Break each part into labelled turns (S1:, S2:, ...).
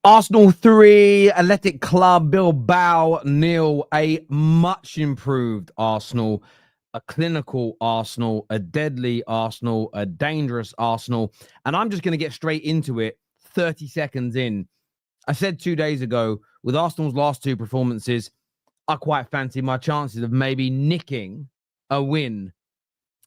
S1: Arsenal 3, Athletic Club Bilbao 0. A much improved Arsenal, a clinical Arsenal, a deadly Arsenal, a dangerous Arsenal. And I'm just going to get straight into it 30 seconds in. I said 2 days ago, with Arsenal's last two performances, I quite fancy my chances of maybe nicking a win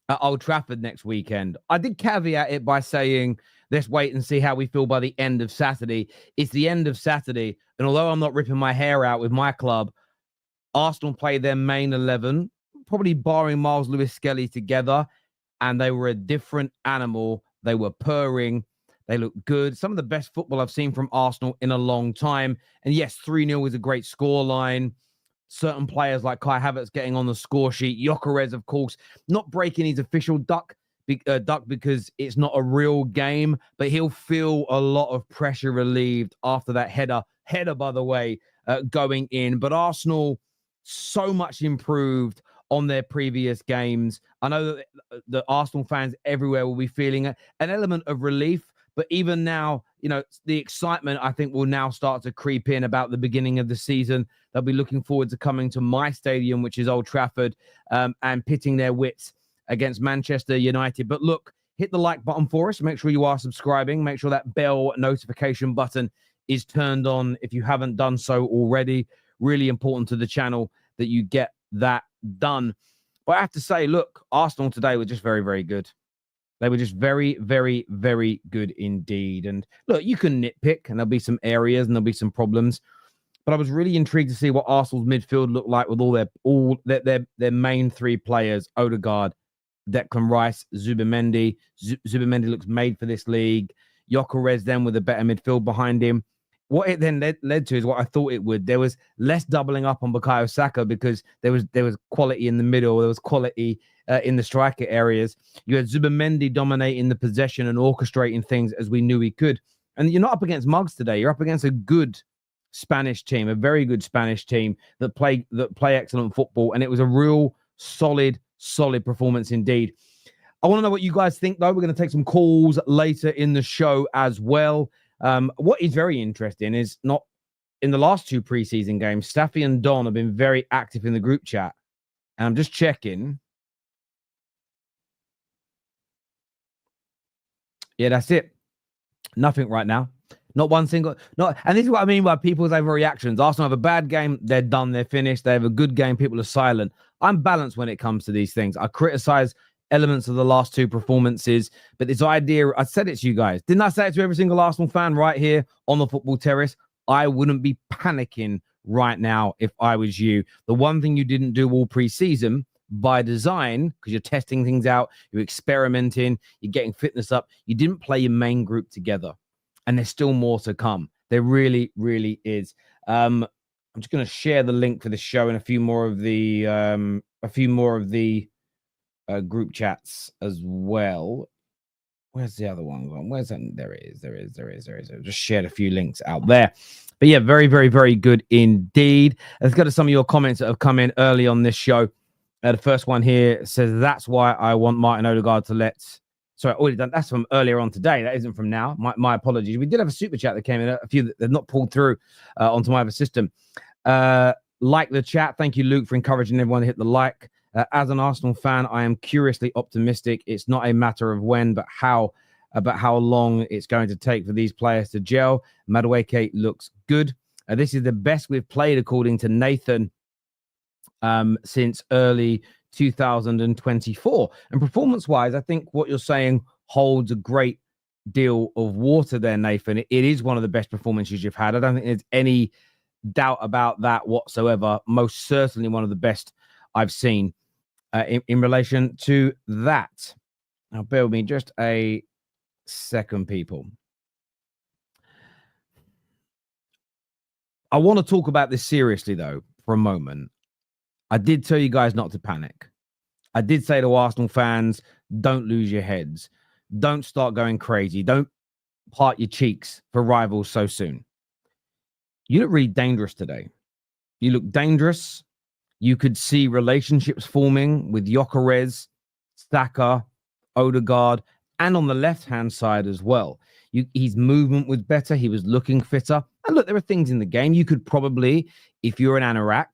S1: at Old Trafford next weekend. I did caveat it by saying, let's wait and see how we feel by the end of Saturday. It's the end of Saturday, and although I'm not ripping my hair out with my club, Arsenal played their main 11, probably barring Miles Lewis-Skelly together, and they were a different animal. They were purring. They looked good. Some of the best football I've seen from Arsenal in a long time. And yes, 3-0 is a great scoreline. Certain players like Kai Havertz getting on the score sheet. Gyökeres, of course, not breaking his official duck because it's not a real game, but he'll feel a lot of pressure relieved after that header, by the way, going in. But Arsenal, so much improved on their previous games. I know that the Arsenal fans everywhere will be feeling an element of relief, but even now, you know, the excitement, I think, will now start to creep in about the beginning of the season. They'll be looking forward to coming to my stadium, which is Old Trafford, and pitting their wits against Manchester United. But look, hit the like button for us. Make sure you are subscribing. Make sure that bell notification button is turned on if you haven't done so already. Really important to the channel that you get that done. But I have to say, look, Arsenal today were just very, very good. They were just very, very, very good indeed. And look, you can nitpick, and there'll be some areas and there'll be some problems. But I was really intrigued to see what Arsenal's midfield looked like with all their main three players: Odegaard, Declan Rice, Zubimendi. Zubimendi looks made for this league. Gyökeres then with a better midfield behind him. What it then led to is what I thought it would. There was less doubling up on Bukayo Saka because there was quality in the middle. There was quality in the striker areas. You had Zubimendi dominating the possession and orchestrating things as we knew he could. And you're not up against mugs today. You're up against a good Spanish team, a very good Spanish team that play excellent football. And it was a real solid performance indeed. I want to know what you guys think, though. We're going to take some calls later in the show as well. What is very interesting is not in the last two preseason games, Staffy and Don have been very active in the group chat. And I'm just checking. Yeah, that's it. Nothing right now. Not one single. And this is what I mean by people's overreactions. Arsenal have a bad game. They're done. They're finished. They have a good game. People are silent. I'm balanced when it comes to these things. I criticize elements of the last two performances, but this idea, I said it to you guys. Didn't I say it to every single Arsenal fan right here on the Football Terrace? I wouldn't be panicking right now if I was you. The one thing you didn't do all preseason by design, because you're testing things out, you're experimenting, you're getting fitness up, you didn't play your main group together. And there's still more to come. There really, really is. I'm just going to share the link for the show and a few more of the group chats as well. Where's the other one gone? Where's that? There it is. There is. I've just shared a few links out there. But yeah, very, very, very good indeed. Let's go to some of your comments that have come in early on this show. The first one here says, that's why I want Martin Odegaard to let... Sorry, already done. That's from earlier on today. That isn't from now. My apologies. We did have a super chat that came in, a few that they've not pulled through onto my other system. Like the chat. Thank you, Luke, for encouraging everyone to hit the like. As an Arsenal fan, I am curiously optimistic. It's not a matter of when, but how long it's going to take for these players to gel. Madueke looks good. This is the best we've played, according to Nathan, since early 2024. And performance-wise, I think what you're saying holds a great deal of water there, Nathan. It is one of the best performances you've had. I don't think there's any doubt about that whatsoever. Most certainly one of the best I've seen in relation to that. Now, bear with me just a second, people. I want to talk about this seriously, though, for a moment. I did tell you guys not to panic. I did say to Arsenal fans, don't lose your heads. Don't start going crazy. Don't part your cheeks for rivals so soon. You look really dangerous today. You look dangerous. You could see relationships forming with Gyökeres, Saka, Odegaard, and on the left-hand side as well. His movement was better. He was looking fitter. And look, there are things in the game. You could probably, if you're an anorak,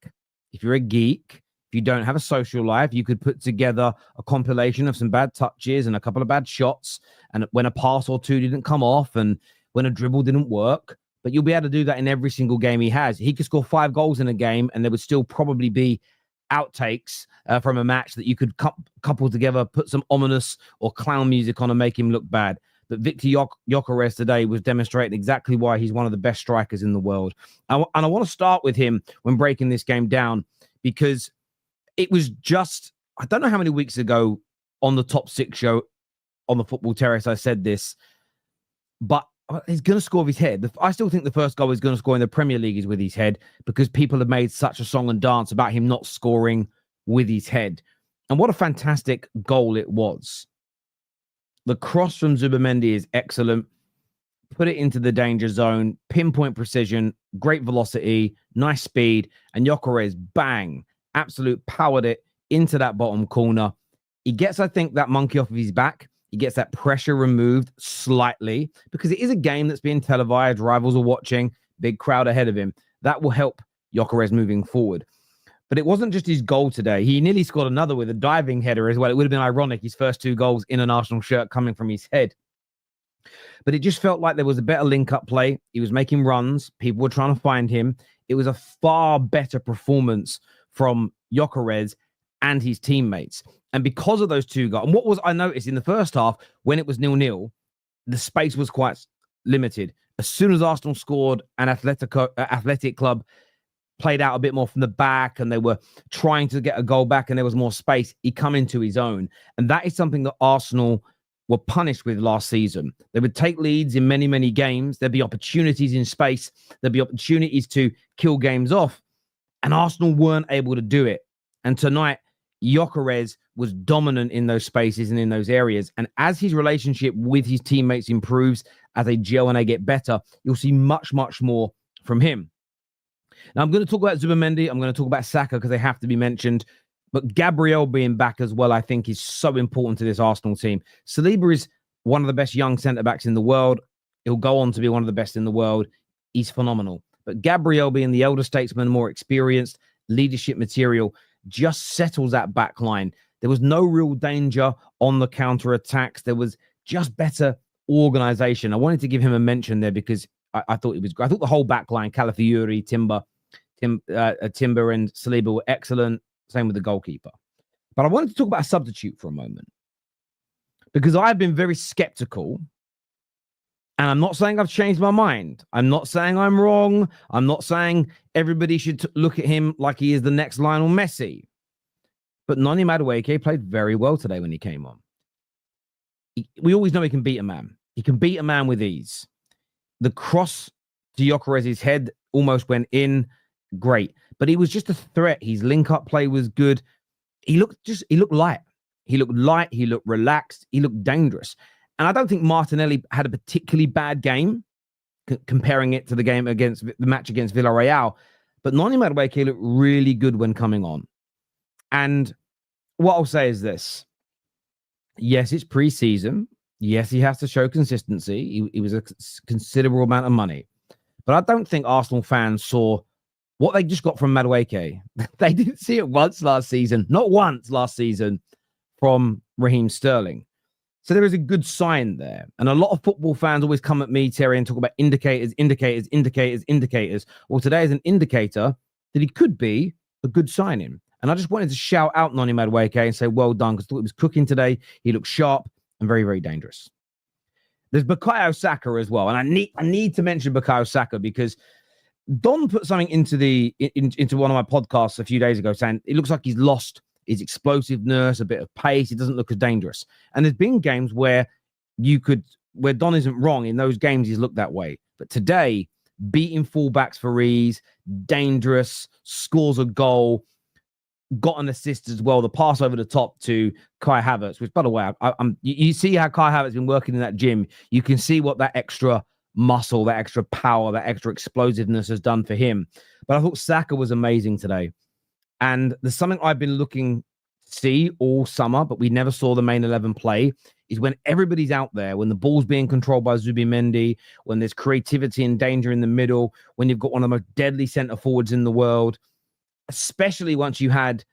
S1: if you're a geek, if you don't have a social life, you could put together a compilation of some bad touches and a couple of bad shots. And when a pass or two didn't come off and when a dribble didn't work, but you'll be able to do that in every single game he has. He could score 5 goals in a game and there would still probably be outtakes from a match that you could couple together, put some ominous or clown music on and make him look bad. But Victor Gyökeres today was demonstrating exactly why he's one of the best strikers in the world. And I want to start with him when breaking this game down, because it was just, I don't know how many weeks ago on the Top 6 show on the Football Terrace I said this, but he's going to score with his head. I still think the first goal he's going to score in the Premier League is with his head, because people have made such a song and dance about him not scoring with his head. And what a fantastic goal it was. The cross from Zubimendi is excellent. Put it into the danger zone, pinpoint precision, great velocity, nice speed, and Gyökeres, bang, absolute powered it into that bottom corner. He gets, I think, that monkey off of his back. He gets that pressure removed slightly, because it is a game that's being televised. Rivals are watching, big crowd ahead of him. That will help Gyökeres moving forward. But it wasn't just his goal today. He nearly scored another with a diving header as well. It would have been ironic, his first 2 goals in an Arsenal shirt coming from his head. But it just felt like there was a better link-up play. He was making runs. People were trying to find him. It was a far better performance from Gyökeres and his teammates. And because of those 2 goals, and what was I noticed in the first half, when it was 0-0, the space was quite limited. As soon as Arsenal scored, an Athletic Club played out a bit more from the back and they were trying to get a goal back and there was more space, he come into his own. And that is something that Arsenal were punished with last season. They would take leads in many, many games. There'd be opportunities in space. There'd be opportunities to kill games off. And Arsenal weren't able to do it. And tonight, Gyökeres was dominant in those spaces and in those areas. And as his relationship with his teammates improves, as they gel and they get better, you'll see much, much more from him. Now, I'm going to talk about Zubimendi. I'm going to talk about Saka because they have to be mentioned. But Gabriel being back as well, I think, is so important to this Arsenal team. Saliba is one of the best young centre-backs in the world. He'll go on to be one of the best in the world. He's phenomenal. But Gabriel, being the elder statesman, more experienced, leadership material, just settles that back line. There was no real danger on the counter-attacks. There was just better organisation. I wanted to give him a mention there because I thought it was great. I thought the whole back line, Calafiori, Timber and Saliba were excellent. Same with the goalkeeper. But I wanted to talk about a substitute for a moment, because I've been very skeptical. And I'm not saying I've changed my mind. I'm not saying I'm wrong. I'm not saying everybody should look at him like he is the next Lionel Messi. But Noni Madueke played very well today when he came on. We always know he can beat a man. He can beat a man with ease. The cross to Gyökeres' head almost went in. Great. But he was just a threat. His link-up play was good. He looked light. He looked light. He looked relaxed. He looked dangerous. And I don't think Martinelli had a particularly bad game, comparing it to the match against Villarreal. But Noni Madueke looked really good when coming on. And what I'll say is this. Yes, it's pre-season. Yes, he has to show consistency. He was a considerable amount of money. But I don't think Arsenal fans saw what they just got from Madueke. They didn't see it once last season. Not once last season from Raheem Sterling. So there is a good sign there. And a lot of football fans always come at me, Terry, and talk about indicators. Well, today is an indicator that he could be a good signing. And I just wanted to shout out Noni Madueke and say, well done, because I thought he was cooking today. He looked sharp and very, very dangerous. There's Bukayo Saka as well. And I need to mention Bukayo Saka because Don put something into one of my podcasts a few days ago saying it looks like he's lost his explosiveness, a bit of pace. He doesn't look as dangerous. And there's been games where Don isn't wrong. In those games, he's looked that way. But today, beating fullbacks for ease, dangerous, scores a goal, got an assist as well. The pass over the top to Kai Havertz, which, by the way, you see how Kai Havertz has been working in that gym. You can see what that extra muscle, that extra power, that extra explosiveness has done for him. But I thought Saka was amazing today. And there's something I've been looking to see all summer, but we never saw the main 11 play, is when everybody's out there, when the ball's being controlled by Zubimendi, when there's creativity and danger in the middle, when you've got one of the most deadly centre forwards in the world, especially once you had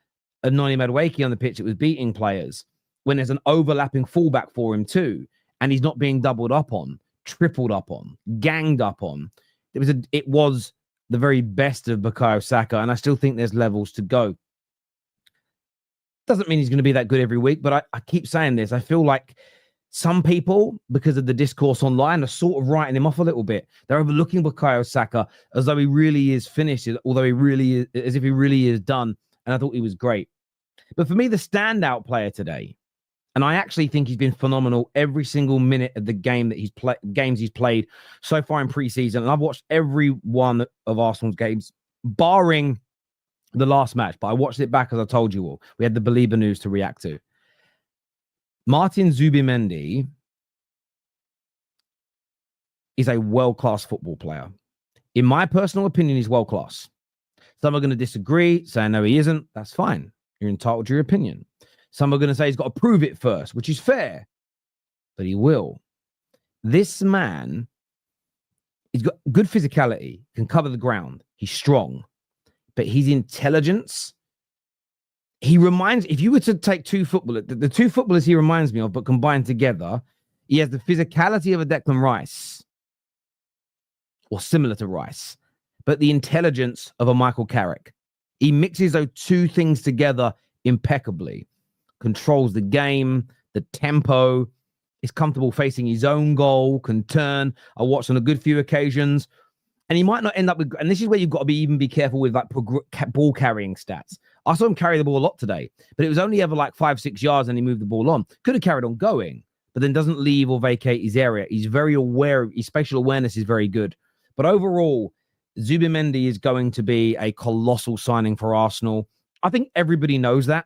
S1: a Noni Madueke on the pitch that was beating players, when there's an overlapping fullback for him too, and he's not being doubled up on, tripled up on, ganged up on. It was the very best of Bukayo Saka, and I still think there's levels to go. Doesn't mean he's going to be that good every week, but I keep saying this. I feel like some people, because of the discourse online, are sort of writing him off a little bit. They're overlooking Bukayo Saka as though he really is finished, although he really is, as if he really is done. And I thought he was great. But for me, the standout player today, and I actually think he's been phenomenal every single minute of the games he's played so far in pre-season. And I've watched every one of Arsenal's games, barring the last match, but I watched it back as I told you all. We had the Belieber news to react to. Martin Zubimendi is a world-class football player. In my personal opinion, he's world-class. Some are going to disagree, saying, no, he isn't. That's fine. You're entitled to your opinion. Some are going to say he's got to prove it first, which is fair, but he will. This man, he's got good physicality, can cover the ground. He's strong, but his intelligence, he reminds, if you were to take two footballers, the two footballers he reminds me of, but combined together, he has the physicality of a Declan Rice, or similar to Rice, but the intelligence of a Michael Carrick. He mixes those two things together impeccably. Controls the game, the tempo, is comfortable facing his own goal, can turn. I watched on a good few occasions. And he might not end up with, and this is where you've got to even be careful with like ball carrying stats. I saw him carry the ball a lot today, but it was only ever like 5-6 yards and he moved the ball on. Could have carried on going, but then doesn't leave or vacate his area. He's very aware, his spatial awareness is very good. But overall, Zubimendi is going to be a colossal signing for Arsenal. I think everybody knows that.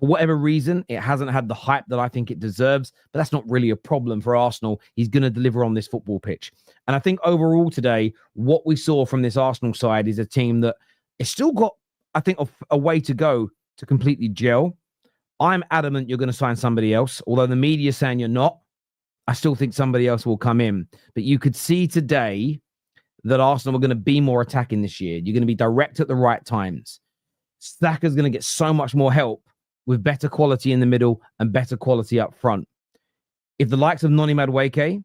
S1: For whatever reason, it hasn't had the hype that I think it deserves, but that's not really a problem for Arsenal. He's going to deliver on this football pitch. And I think overall today, what we saw from this Arsenal side is a team that has still got, I think, a way to go to completely gel. I'm adamant you're going to sign somebody else, although the media is saying you're not. I still think somebody else will come in. But you could see today that Arsenal are going to be more attacking this year. You're going to be direct at the right times. Saka's going to get so much more help with better quality in the middle and better quality up front. If the likes of Noni Madueke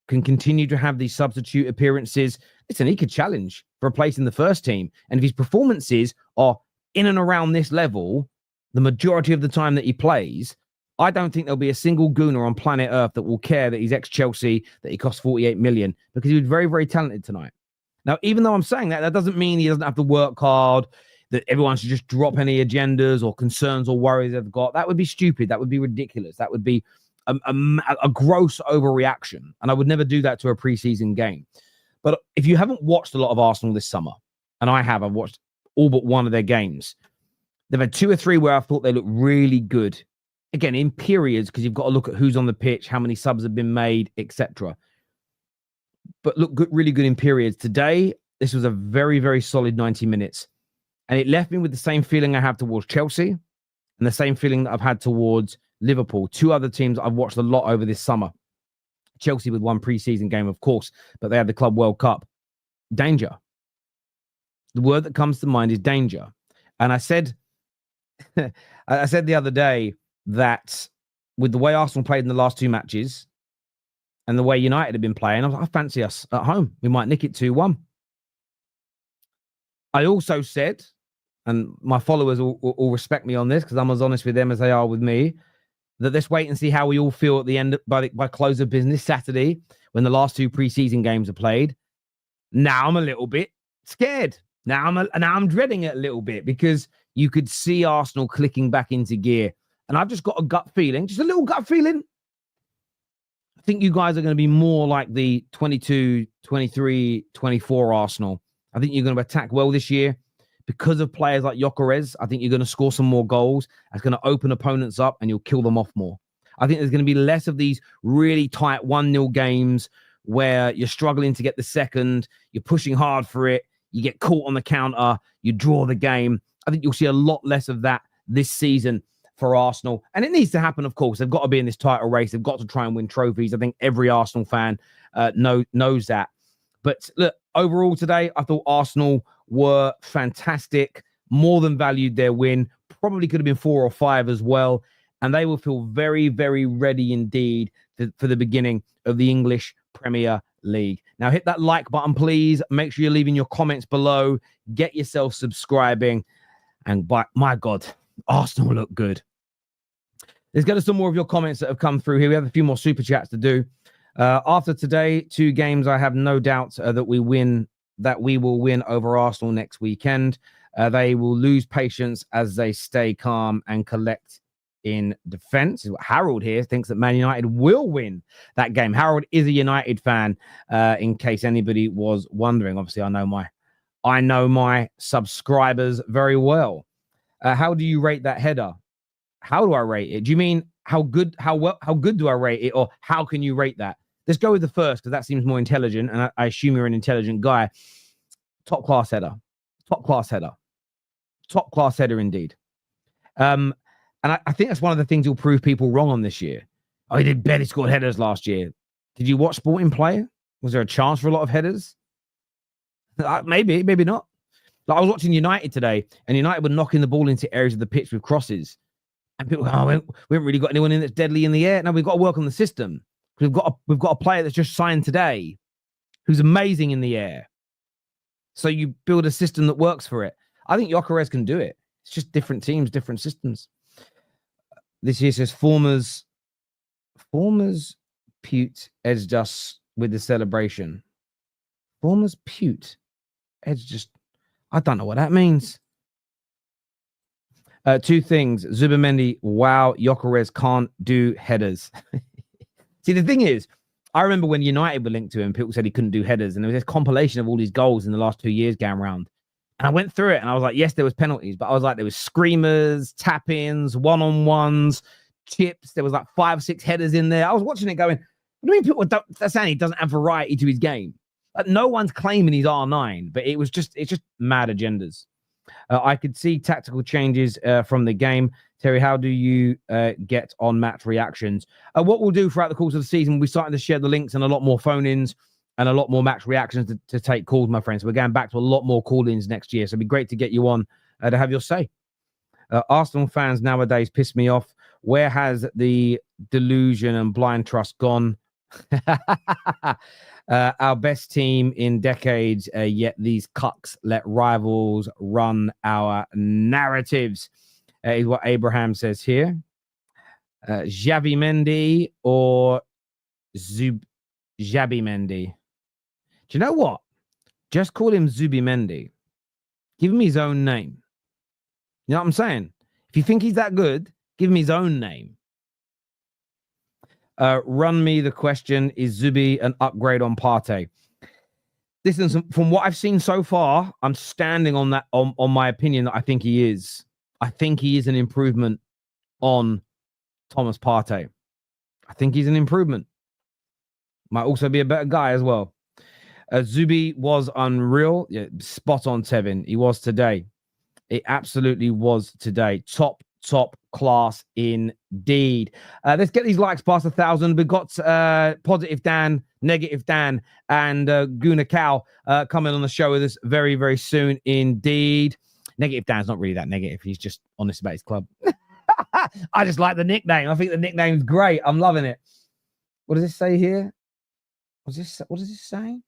S1: can continue to have these substitute appearances, listen, he could challenge for a place in the first team. And if his performances are in and around this level, the majority of the time that he plays, I don't think there'll be a single gooner on planet Earth that will care that he's ex-Chelsea, that he cost 48 million, because he was very, very talented tonight. Now, even though I'm saying that, that doesn't mean he doesn't have to work hard, that everyone should just drop any agendas or concerns or worries they've got. That would be stupid. That would be ridiculous. That would be a gross overreaction. And I would never do that to a preseason game. But if you haven't watched a lot of Arsenal this summer, and I have, I've watched all but one of their games. They've had 2 or 3 where I thought they looked really good. Again, in periods, because you've got to look at who's on the pitch, how many subs have been made, etc. But look good, really good in periods. Today, this was a very, very solid 90 minutes. And it left me with the same feeling I have towards Chelsea and the same feeling that I've had towards Liverpool. 2 other teams I've watched a lot over this summer. Chelsea with one preseason game, of course, but they had the Club World Cup. Danger. The word that comes to mind is danger. And I said, I said the other day that with the way Arsenal played in the last 2 matches and the way United have been playing, I fancy us at home. We might nick it 2-1. I also said, and my followers all respect me on this because I'm as honest with them as they are with me, that let's wait and see how we all feel at the end by close of business Saturday when the last 2 preseason games are played. Now I'm a little bit scared. Now I'm dreading it a little bit because you could see Arsenal clicking back into gear. And I've just got a gut feeling, just a little gut feeling. I think you guys are going to be more like the 22, 23, 24 Arsenal. I think you're going to attack well this year. Because of players like Gyökeres, I think you're going to score some more goals. That's going to open opponents up and you'll kill them off more. I think there's going to be less of these really tight 1-0 games where you're struggling to get the second, you're pushing hard for it, you get caught on the counter, you draw the game. I think you'll see a lot less of that this season for Arsenal. And it needs to happen, of course. They've got to be in this title race. They've got to try and win trophies. I think every Arsenal fan knows that. But look, overall today, I thought Arsenal were fantastic, more than valued their win. Probably could have been 4 or 5 as well. And they will feel very, very ready indeed for the beginning of the English Premier League. Now, hit that like button, please. Make sure you're leaving your comments below. Get yourself subscribing. And my God, Arsenal look good. Let's get to some more of your comments that have come through here. We have a few more super chats to do. After today, 2 games, I have no doubt that we will win over Arsenal next weekend. They will lose patience as they stay calm and collect in defense. Harold here thinks that Man United will win that game. Harold is a United fan, in case anybody was wondering. Obviously, I know my subscribers very well. How do you rate that header? How do I rate it? Do you mean how good do I rate it, or how can you rate that? Let's go with the first, because that seems more intelligent, and I assume you're an intelligent guy. Top class header indeed. And I think that's one of the things you'll prove people wrong on this year. Oh, he did barely scored headers last year. Did you watch Sporting play? Was there a chance for a lot of headers? Maybe not. Like, I was watching United today, and United were knocking the ball into areas of the pitch with crosses. And people go, oh, we haven't really got anyone in that's deadly in the air. No, we've got to work on the system. We've got a player that's just signed today who's amazing in the air. So you build a system that works for it. I think Gyökeres can do it. It's just different teams, different systems. This here says formers Pute edged us with the celebration. Formers Pute edged just, I don't know what that means. 2 things. Zubimendi, wow, Gyökeres can't do headers. See, the thing is, I remember when United were linked to him, people said he couldn't do headers, and there was this compilation of all these goals in the last 2 years going around. And I went through it, and I was like, yes, there was penalties, but I was like, there was screamers, tap-ins, one-on-ones, chips. There was like 5, 6 headers in there. I was watching it going, what do you mean people that's saying he doesn't have variety to his game? Like, no one's claiming he's R9, but it's just mad agendas. I could see tactical changes from the game. Terry, how do you get on match reactions? What we'll do throughout the course of the season, we're starting to share the links and a lot more phone-ins and a lot more match reactions to take calls, my friends. So we're going back to a lot more call-ins next year. So it'd be great to get you on to have your say. Arsenal fans nowadays piss me off. Where has the delusion and blind trust gone? Our best team in decades, yet these cucks let rivals run our narratives, is what Abraham says here. Zubimendi or Zubimendi? Do you know what? Just call him Zubimendi. Give him his own name. You know what I'm saying? If you think he's that good, give him his own name. Run me the question, is Zubi an upgrade on Partey? Listen, from what I've seen so far, I'm standing on that, on my opinion that I think he is. I think he is an improvement on Thomas Partey. I think he's an improvement. Might also be a better guy as well. Zubi was unreal. Yeah, spot on, Tevin. He was today. It absolutely was today. Top class indeed. Let's get these likes past 1,000. We've got Positive Dan, Negative Dan, and Guna Cow coming on the show with us very, very soon indeed. Negative Dan's not really that negative. He's just honest about his club. I just like the nickname. I think the nickname's great. I'm loving it. What does this say here? What does this say?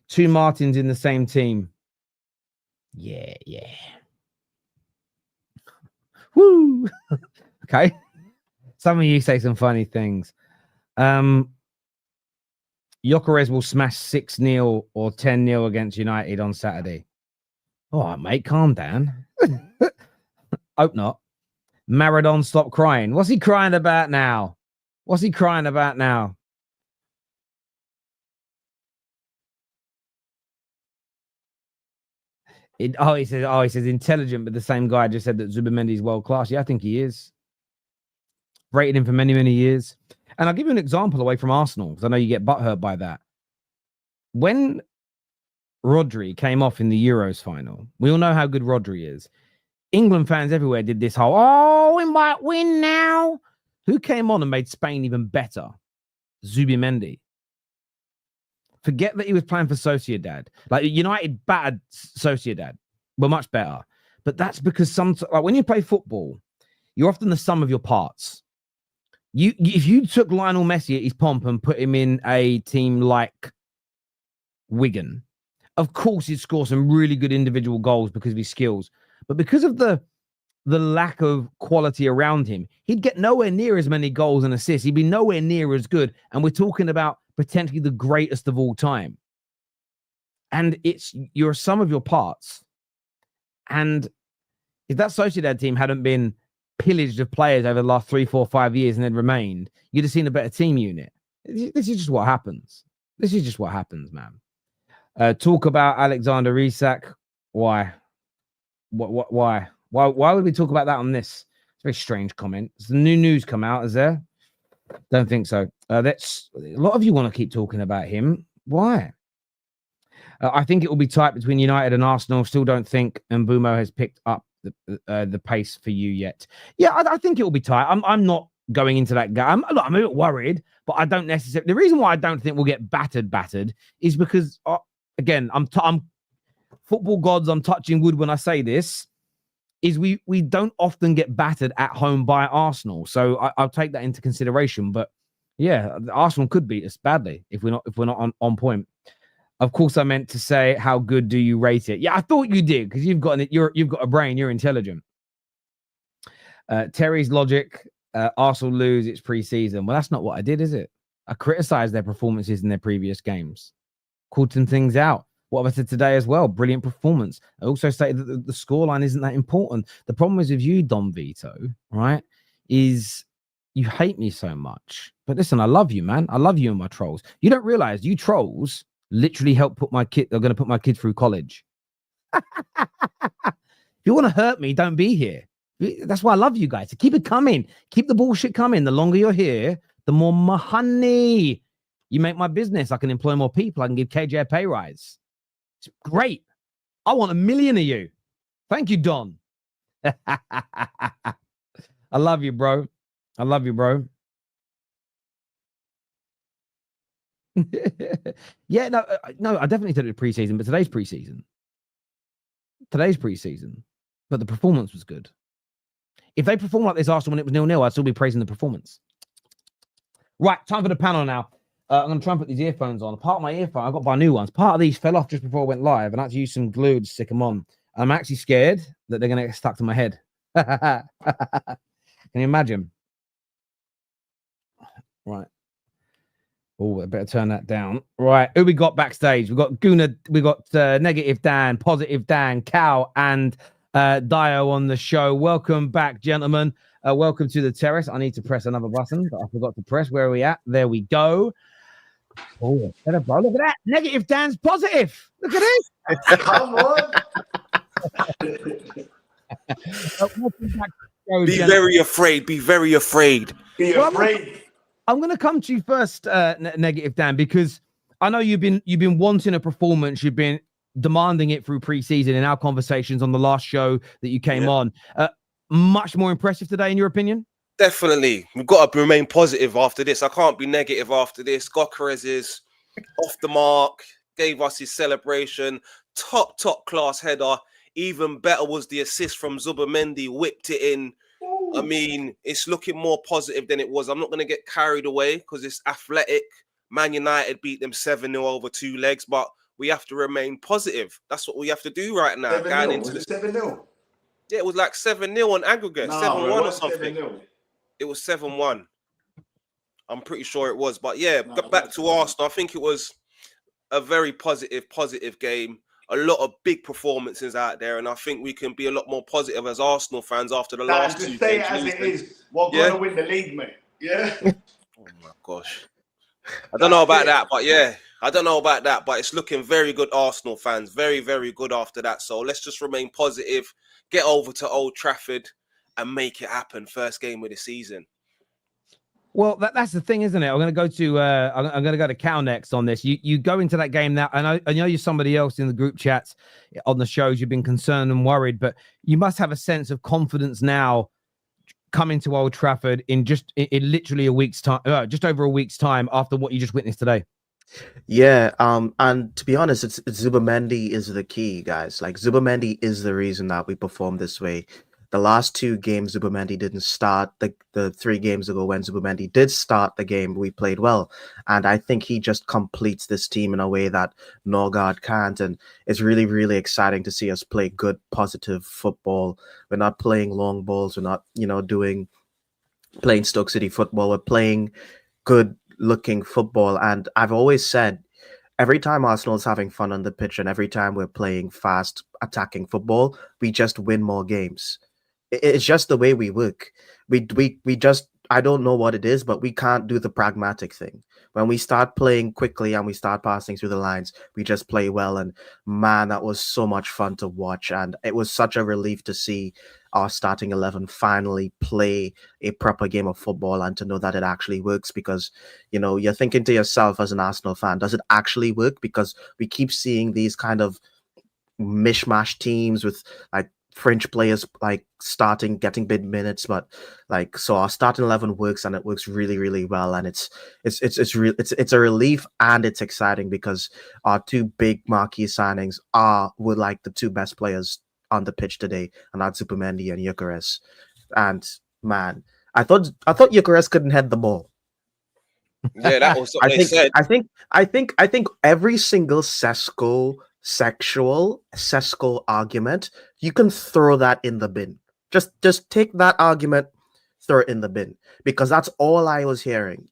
S1: 2 Martins in the same team. Yeah. Woo! Okay. Some of you say some funny things. Gyökeres will smash 6-0 or 10-0 against United on Saturday. All right, mate, calm down. Hope not. Maradon, stop crying. What's he crying about now? He says intelligent, but the same guy just said that Zubimendi is world class. Yeah, I think he is. Rated him for many, many years. And I'll give you an example away from Arsenal, because I know you get butthurt by that. when Rodri came off in the Euros final, we all know how good Rodri is. England fans everywhere did this whole, oh, we might win now. Who came on and made Spain even better? Zubimendi. Forget that he was playing for Sociedad. Like, United battered Sociedad. We're much better. But that's because when you play football, you're often the sum of your parts. If you took Lionel Messi at his pomp and put him in a team like Wigan, of course he'd score some really good individual goals because of his skills. But because of the lack of quality around him, he'd get nowhere near as many goals and assists. He'd be nowhere near as good. And we're talking about potentially the greatest of all time. And you're a sum of your parts. And if that Sociedad team hadn't been pillaged of players over the last 3, 4, 5 years and had remained, you'd have seen a better team unit. This is just what happens. This is just what happens, man. Talk about Alexander Isak. Why? Why would we talk about that on this? It's a very strange comment. Has the new news come out? Is there? Don't think so. That's a lot of you want to keep talking about him. Why? I think it will be tight between United and Arsenal. Still don't think Mbeumo has picked up the pace for you yet. Yeah, I think it will be tight. I'm not going into that game. I'm a bit worried, but I don't necessarily. The reason why I don't think we'll get battered is because again, I'm football gods. I'm touching wood when I say this. Is we don't often get battered at home by Arsenal, so I'll take that into consideration. But yeah, Arsenal could beat us badly if we're not on point. Of course, I meant to say, how good do you rate it? Yeah, I thought you did because you've got a brain. You're intelligent. Terry's logic: Arsenal lose. It's pre-season. Well, that's not what I did, is it? I criticised their performances in their previous games, called some things out. What have I said today as well? Brilliant performance. I also stated that the scoreline isn't that important. The problem is with you, Don Vito, right, is you hate me so much. But listen, I love you, man. I love you and my trolls. You don't realize you trolls literally help put my kid. They're going to put my kid through college. If you want to hurt me, don't be here. That's why I love you guys. So keep it coming. Keep the bullshit coming. The longer you're here, the more money you make my business. I can employ more people. I can give KJ a pay rise. It's great. I want 1 million of you. Thank you, Don. I love you, bro. I love you, bro. Yeah, no, I definitely said it was preseason, but today's preseason. But the performance was good. If they performed like this Arsenal when it was 0-0, I'd still be praising the performance. Right, time for the panel now. I'm going to try and put these earphones on. Part of my earphone, I got to buy new ones. Part of these fell off just before I went live, and I had to use some glue to stick them on. I'm actually scared that they're going to get stuck to my head. Can you imagine? Right. Oh, I better turn that down. Right. Who we got backstage? We got Guna, we got Negative Dan, Positive Dan, Cal, and Dayo on the show. Welcome back, gentlemen. Welcome to the terrace. I need to press another button that I forgot to press. Where are we at? There we go. Oh, look at that. Negative Dan's positive. Look at this.
S2: Come on.
S1: Welcome back to the show,
S3: Be very afraid. Be very afraid.
S2: Be afraid.
S1: I'm going to come to you first, Negative Dan, because I know you've been wanting a performance. You've been demanding it through preseason in our conversations on the last show that you came on. Much more impressive today, in your opinion?
S3: Definitely. We've got to remain positive after this. I can't be negative after this. Gokares is off the mark, gave us his celebration. Top class header. Even better was the assist from Zubimendi, whipped it in. I mean, it's looking more positive than it was. I'm not going to get carried away because it's athletic. Man United beat them 7-0 over 2 legs, but we have to remain positive. That's what we have to do right now.
S2: 7-0. Was it 7-0?
S3: Yeah, it was like 7-0 on aggregate. 7-1 or something. 7-0. It was 7-1. I'm pretty sure it was. But yeah, back to Arsenal. I think it was a very positive game. A lot of big performances out there, and I think we can be a lot more positive as Arsenal fans after the last 2 games.
S2: Say it as it is. We're going to win the league, mate. Yeah.
S3: Oh my gosh. I don't know about that, but yeah. I don't know about that, but it's looking very good, Arsenal fans. Very, very good after that. So let's just remain positive, get over to Old Trafford and make it happen. First game of the season.
S1: Well, that's the thing, isn't it? I'm going to go to I'm going to go to Cal next on this. You go into that game now, and I know you're somebody else in the group chats on the shows. You've been concerned and worried, but you must have a sense of confidence now coming to Old Trafford in in literally a week's time, just over a week's time after what you just witnessed today.
S4: Yeah, and to be honest, it's Zubimendi is the key, guys. Like Zubimendi is the reason that we performed this way. The last two games, Zubimendi didn't start. The 3 games ago, when Zubimendi did start the game, we played well, and I think he just completes this team in a way that Norgard can't. And it's really, really exciting to see us play good, positive football. We're not playing long balls. We're not, playing Stoke City football. We're playing good looking football. And I've always said, every time Arsenal's having fun on the pitch and every time we're playing fast attacking football, we just win more games. It's just the way we work. We just, I don't know what it is, but we can't do the pragmatic thing. When we start playing quickly and we start passing through the lines, we just play well. And man, that was so much fun to watch. And it was such a relief to see our starting 11 finally play a proper game of football and to know that it actually works, because, you're thinking to yourself as an Arsenal fan, does it actually work? Because we keep seeing these kind of mishmash teams with like French players like getting big minutes, but so our starting 11 works, and it works really, really well, and it's a relief, and it's exciting because our 2 big marquee signings were like the 2 best players on the pitch today, and that's Zubimendi and Gyökeres. And man, I thought Gyökeres couldn't head the ball.
S3: Yeah, that was what they said.
S4: I think every single sexual argument, you can throw that in the bin. Just take that argument, throw it in the bin, because that's all I was hearing.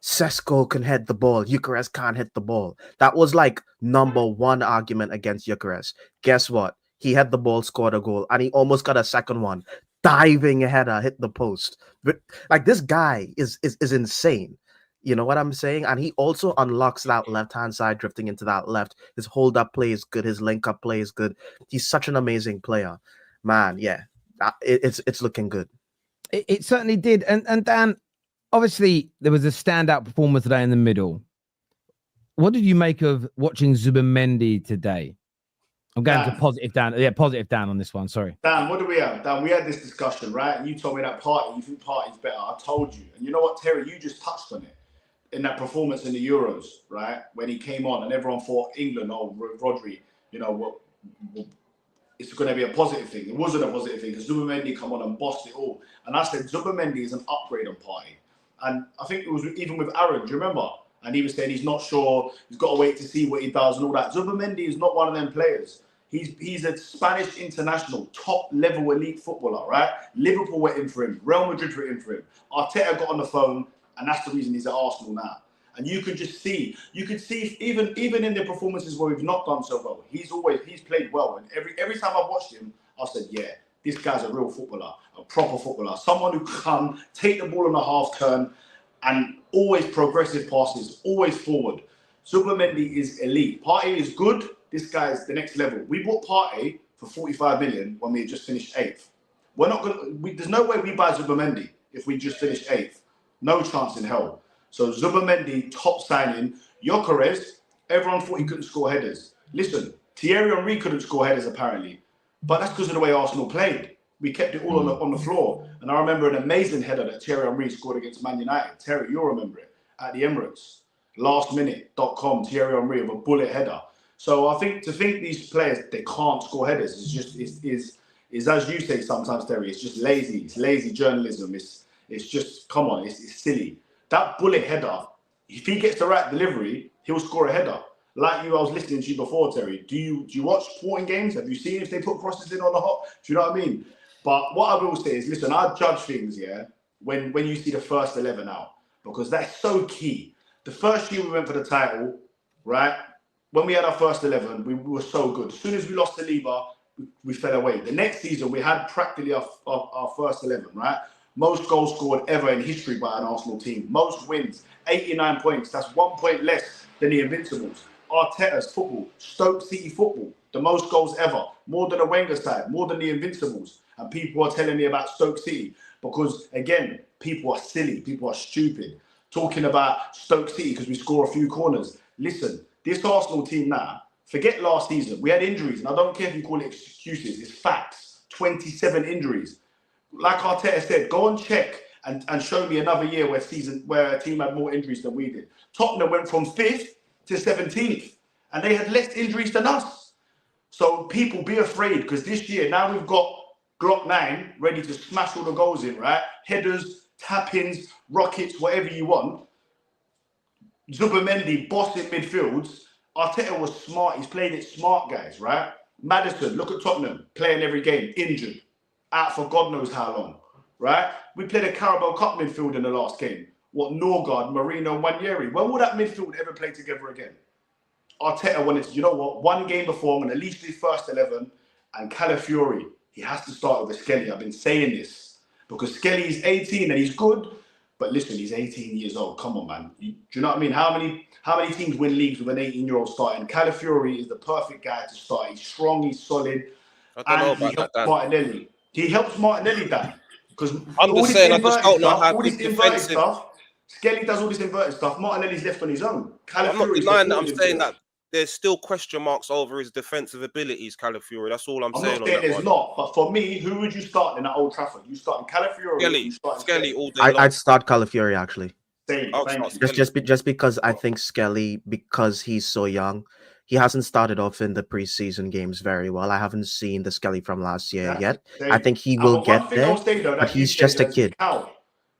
S4: Sesko can head the ball, Gyökeres can't hit the ball. That was like number 1 argument against Gyökeres. Guess what? He had the ball, scored a goal, and he almost got a second one. Diving header, hit the post. But this guy is insane. You know what I'm saying? And he also unlocks that left-hand side, drifting into that left. His hold-up play is good. His link-up play is good. He's such an amazing player. Man, yeah. It's looking good.
S1: It certainly did. And Dan, obviously, there was a standout performance today in the middle. What did you make of watching Zubimendi today? I'm going to positive Dan. Yeah, positive Dan on this one. Sorry.
S2: Dan, what do we have? Dan, we had this discussion, right? And you told me that you think Partey's better. I told you. And you know what, Terry? You just touched on it. In that performance in the Euros, right, when he came on and everyone thought England, Rodri, it's going to be a positive thing. It wasn't a positive thing because Zubimendi come on and bossed it all. And I said Zubimendi is an upgrade on Partey. And I think it was even with Aaron, do you remember? And he was saying he's not sure, he's got to wait to see what he does and all that. Zubimendi is not one of them players. He's a Spanish international, top-level elite footballer, right? Liverpool were in for him. Real Madrid were in for him. Arteta got on the phone, and that's the reason he's at Arsenal now. And you could see even in the performances where we've not done so well, he's played well. And every time I've watched him, I said, yeah, this guy's a real footballer, a proper footballer, someone who can take the ball on a half turn and always progressive passes, always forward. Zubimendi is elite. Partey is good. This guy's the next level. We bought Partey for 45 million when we had just finished 8th. We're not going. There's no way we buy Zubimendi if we just finished 8th. No chance in hell. So Zubimendi, top signing. Gyökeres, everyone thought he couldn't score headers. Listen, Thierry Henry couldn't score headers apparently, but that's because of the way Arsenal played. We kept it all on the floor. And I remember an amazing header that Thierry Henry scored against Man United. Terry, you'll remember it, at the Emirates. Lastminute.com, Thierry Henry with a bullet header. So I think these players, they can't score headers. It's just, is as you say sometimes, Terry, it's just lazy. It's lazy journalism. It's just, come on, it's silly. That bullet header, if he gets the right delivery, he'll score a header. Like I was listening to you before, Terry. Do you watch sporting games? Have you seen if they put crosses in on the hot? Do you know what I mean? But what I will say is, listen, I judge things, when you see the first 11 out, because that's so key. The first year we went for the title, right? When we had our first 11, we were so good. As soon as we lost to Liga, we fell away. The next season, we had practically our first 11, right? Most goals scored ever in history by an Arsenal team. Most wins, 89 points. That's 1 point less than the Invincibles. Arteta's football, Stoke City football, the most goals ever. More than a Wenger side, more than the Invincibles. And people are telling me about Stoke City because, again, people are silly, people are stupid. Talking about Stoke City because we score a few corners. Listen, this Arsenal team now, forget last season. We had injuries, and I don't care if you call it excuses. It's facts. 27 injuries. Like Arteta said, go and check and show me another year where a team had more injuries than we did. Tottenham went from 5th to 17th, and they had less injuries than us. So people, be afraid, because this year, now we've got Glock 9 ready to smash all the goals in, right? Headers, tap-ins, rockets, whatever you want. Zubimendi, boss in midfields. Arteta was smart. He's played it smart, guys, right? Maddison, look at Tottenham, playing every game, injured, out for God knows how long, right? We played a Carabao Cup midfield in the last game. What, Norgard, Marino, and Wanyeri? When will that midfield ever play together again? Arteta wanted to, you know what, one game before, I'm going to least his first 11, and Calafiori, he has to start with Skelly. I've been saying this because Skelly is 18 and he's good, but listen, he's 18 years old. Come on, man. Do you know what I mean? How many teams win leagues with an 18-year-old starting? Calafiori is the perfect guy to start. He's strong, he's solid, and he helps Martinelli. He helps Martinelli, Dan, because
S3: I'm just saying, I just don't know how
S2: inverted stuff. Skelly does all this inverted stuff. Martinelli's left on his own.
S3: I'm not denying that. I'm saying that there's still question marks over his defensive abilities, Calafiori. That's all I'm saying.
S2: I'm not saying there's not, but for me, who would you start in at Old Trafford? You start in Calafiori.
S3: Skelly all day.
S4: I'd start Calafiori actually.
S2: Same.
S4: Just because I think Skelly, because he's so young, he hasn't started off in the preseason games very well. I haven't seen the Skelly from last year yet. Same. I think he will get there, but he's just a kid.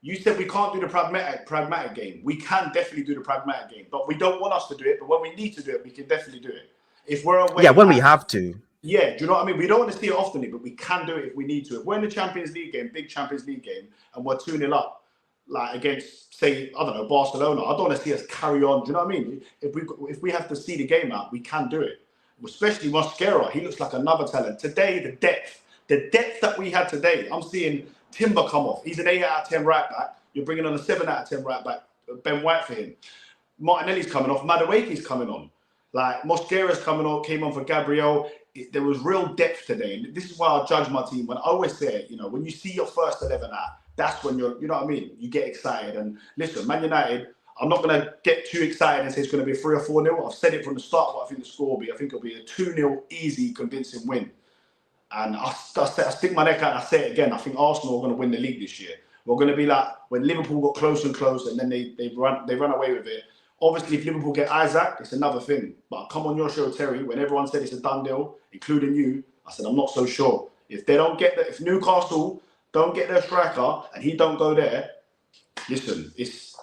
S2: You said we can't do the pragmatic game. We can definitely do the pragmatic game, but we don't want us to do it. But when we need to do it, we can definitely do it. If we're away,
S4: when we have to.
S2: Yeah, do you know what I mean? We don't want to see it often, but we can do it if we need to. If we're in the Champions League game, big Champions League game, and we're 2-0 up, like against, say, I don't know, Barcelona, I don't want to see us carry on. Do you know what I mean? If we have to see the game out, we can do it. Especially Mosquera, he looks like another talent. Today, the depth that we had today, I'm seeing Timber come off. He's an 8 out of 10 right back. You're bringing on a 7 out of 10 right back. Ben White for him. Martinelli's coming off. Madueke's coming on. Like Mosquera's came on for Gabriel. There was real depth today. And this is why I judge my team. When I always say it, when you see your first 11 out, that's when you know what I mean? You get excited. And listen, Man United, I'm not going to get too excited and say it's going to be a 3 or 4-0. I've said it from the start what I think the score will be. I think it'll be a 2-0 easy, convincing win. And I stick my neck out and I say it again. I think Arsenal are going to win the league this year. We're going to be like when Liverpool got close and close and then they run away with it. Obviously, if Liverpool get Isaac, it's another thing. But come on your show, Terry, when everyone said it's a done deal, including you, I said, I'm not so sure. If Newcastle don't get their striker and he don't go there, listen, it's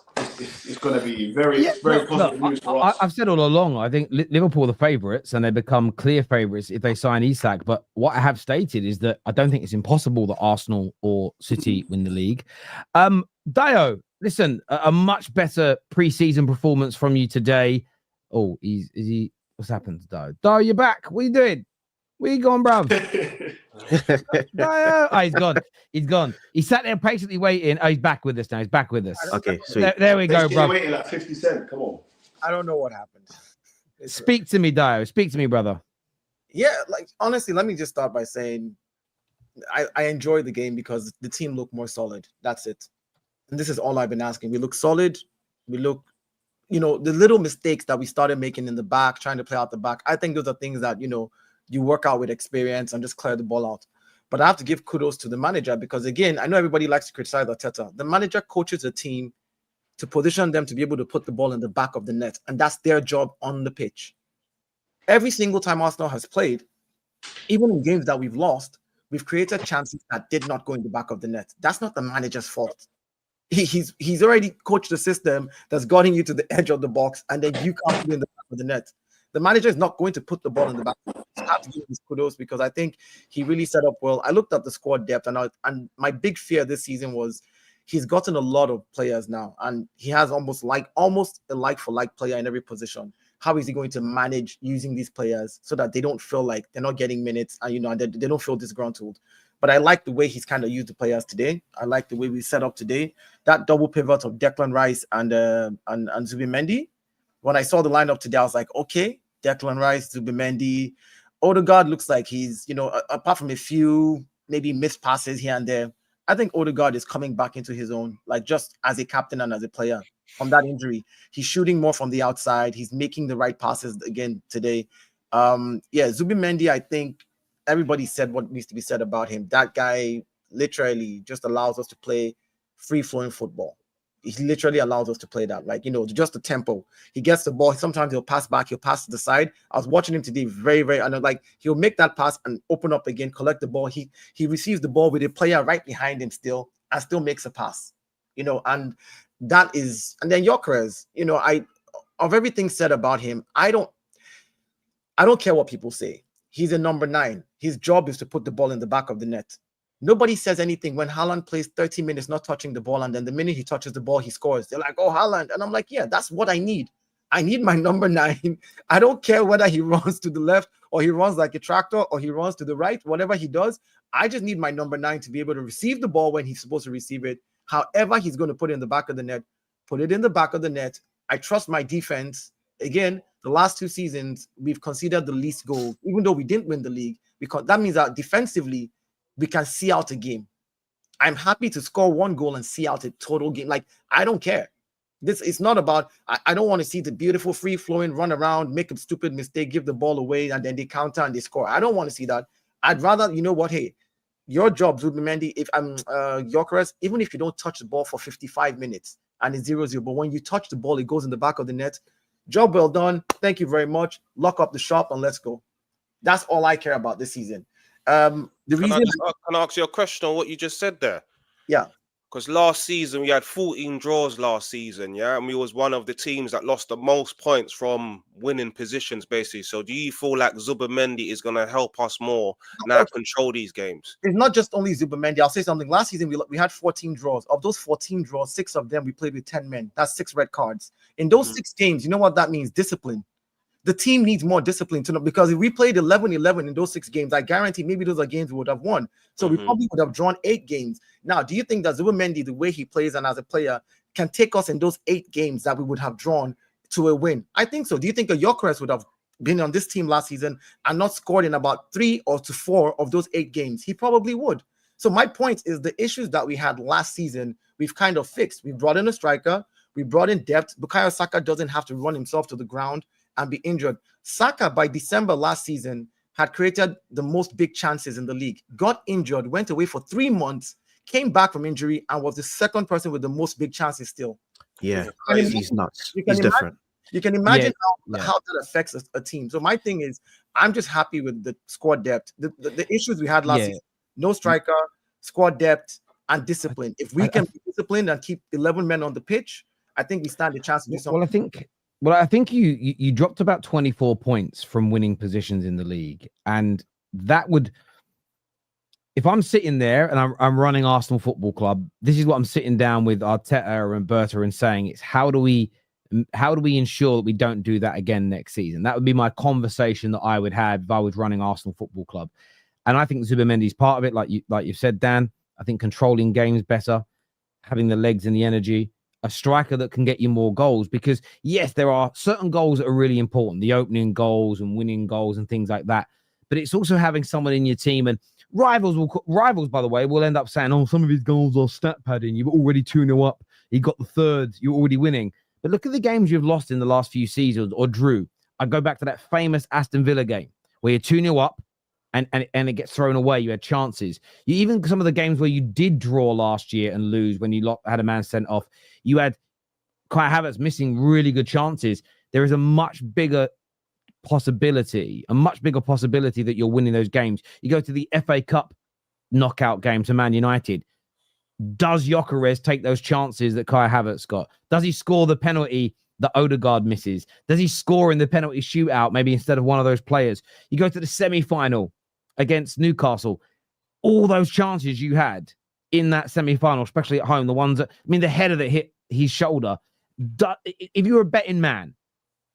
S2: going to be very positive news for us.
S1: I've said all along, I think Liverpool are the favourites and they become clear favourites if they sign Isak. But what I have stated is that I don't think it's impossible that Arsenal or City win the league. Dayo, listen, a much better pre-season performance from you today. Oh, is he? What's happened to Dayo? Dayo, you're back. What are you doing? Where you going, bruv? Dayo. Oh, he's gone. He's gone. He sat there patiently waiting. Oh, he's back with us now. He's back with us.
S4: Okay, sweet.
S1: There we go, bro.
S2: Waiting like 50 Cent. Come on.
S5: I don't know what happened.
S1: Speak to me, Dayo. Speak to me, brother.
S5: Yeah, like honestly, let me just start by saying I enjoyed the game because the team looked more solid. That's it. And this is all I've been asking. We look solid. We look, the little mistakes that we started making in the back, trying to play out the back. I think those are things that, you work out with experience and just clear the ball out. But I have to give kudos to the manager because, again, I know everybody likes to criticize Arteta. The manager coaches a team to position them to be able to put the ball in the back of the net. And that's their job on the pitch. Every single time Arsenal has played, even in games that we've lost, we've created chances that did not go in the back of the net. That's not the manager's fault. He's already coached the system that's gotten you to the edge of the box, and then you can't be in the back of the net. The manager is not going to put the ball in the back. I have to give him kudos because I think he really set up well. I looked at the squad depth, and my big fear this season was he's gotten a lot of players now, and he has almost a like-for-like player in every position. How is he going to manage using these players so that they don't feel like they're not getting minutes and they don't feel disgruntled? But I like the way he's kind of used the players today. I like the way we set up today. That double pivot of Declan Rice and Zubimendi. When I saw the lineup today, I was like, okay, Declan Rice, Zubimendi. Odegaard looks like he's, apart from a few maybe missed passes here and there, I think Odegaard is coming back into his own, like just as a captain and as a player from that injury. He's shooting more from the outside. He's making the right passes again today. Zubimendi, I think everybody said what needs to be said about him. That guy literally just allows us to play free-flowing football. He literally allows us to play that, like, just the tempo. He gets the ball. Sometimes he'll pass back. He'll pass to the side. I was watching him today and he'll make that pass and open up again, collect the ball. He receives the ball with a player right behind him still and still makes a pass, and that is, and then Gyökeres, of everything said about him, I don't care what people say. He's a number 9. His job is to put the ball in the back of the net. Nobody says anything when Haaland plays 30 minutes not touching the ball, and then the minute he touches the ball, he scores. They're like, oh, Haaland. And I'm like, yeah, that's what I need. I need my number 9. I don't care whether he runs to the left or he runs like a tractor or he runs to the right, whatever he does. I just need my number 9 to be able to receive the ball when he's supposed to receive it. However he's going to put it in the back of the net, put it in the back of the net. I trust my defense. Again, the last 2 seasons, we've conceded the least goals, even though we didn't win the league, because that means that defensively, we can see out a game. I'm happy to score 1 goal and see out a total game. Like, I don't care. This is not about, I don't want to see the beautiful free-flowing run around, make a stupid mistake, give the ball away, and then they counter and they score. I don't want to see that. I'd rather, hey, your job, Zubimendi, if I'm Gyökeres, even if you don't touch the ball for 55 minutes and it's 0-0, but when you touch the ball, it goes in the back of the net. Job well done. Thank you very much. Lock up the shop and let's go. That's all I care about this season. Can
S3: I ask you a question on what you just said there?
S5: Yeah.
S3: Because last season we had 14 draws last season, yeah, and we was one of the teams that lost the most points from winning positions, basically. So do you feel like Zubimendi is going to help us more now control these games?
S5: It's not just only Zubimendi. I'll say something. Last season we had 14 draws. Of those 14 draws, 6 of them we played with 10 men. That's 6 red cards. In those 6 games, you know what that means? Discipline. The team needs more discipline to know, because if we played 11-11 in those 6 games, I guarantee maybe those are games we would have won. So we probably would have drawn 8 games. Now, do you think that Zubimendi, the way he plays and as a player, can take us in those 8 games that we would have drawn to a win? I think so. Do you think a Gyökeres would have been on this team last season and not scored in about 3 or 4 of those 8 games? He probably would. So my point is, the issues that we had last season, we've kind of fixed. We brought in a striker. We brought in depth. Bukayo Saka doesn't have to run himself to the ground and be injured. Saka, by December last season, had created the most big chances in the league, got injured, went away for 3 months, came back from injury, and was the second person with the most big chances still.
S4: Yeah, he's nuts. He's different.
S5: You can imagine how that affects a team. So my thing is, I'm just happy with the squad depth. The issues we had last season, no striker, squad depth, and discipline. If we can be disciplined and keep 11 men on the pitch, I think we stand a chance to do something.
S1: Well, I think you dropped about 24 points from winning positions in the league. And that would, if I'm sitting there and I'm running Arsenal Football Club, this is what I'm sitting down with Arteta and Berta and saying, it's how do we ensure that we don't do that again next season? That would be my conversation that I would have if I was running Arsenal Football Club. And I think Zubimendi's part of it, like you've said, Dan. I think controlling games better, having the legs and the energy, a striker that can get you more goals, because yes, there are certain goals that are really important, the opening goals and winning goals and things like that. But it's also having someone in your team, and rivals, by the way, will end up saying, oh, some of his goals are stat padding. You've already 2-0 up. You got the third. You're already winning. But look at the games you've lost in the last few seasons or drew. I go back to that famous Aston Villa game where you're 2-0 up and it gets thrown away. You had chances. Even some of the games where you did draw last year and lose when you had a man sent off, you had Kai Havertz missing really good chances. There is a much bigger possibility that you're winning those games. You go to the FA Cup knockout game to Man United. Does Gyökeres take those chances that Kai Havertz got? Does he score the penalty that Odegaard misses? Does he score in the penalty shootout, maybe instead of one of those players? You go to the semi-final against Newcastle. All those chances you had in that semi-final, especially at home, the ones that, the header that hit his shoulder. If you're a betting man,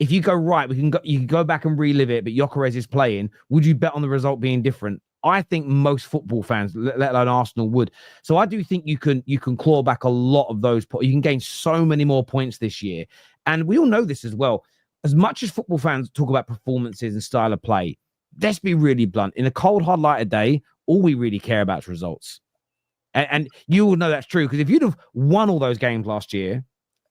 S1: if you go, right, you can go back and relive it, but Gyökeres is playing, would you bet on the result being different? I think most football fans, let alone Arsenal, would. So I do think you can claw back a lot of those points. You can gain so many more points this year. And we all know this as well. As much as football fans talk about performances and style of play, let's be really blunt. In a cold, hard light of day, all we really care about is results. And you will know that's true because if you'd have won all those games last year,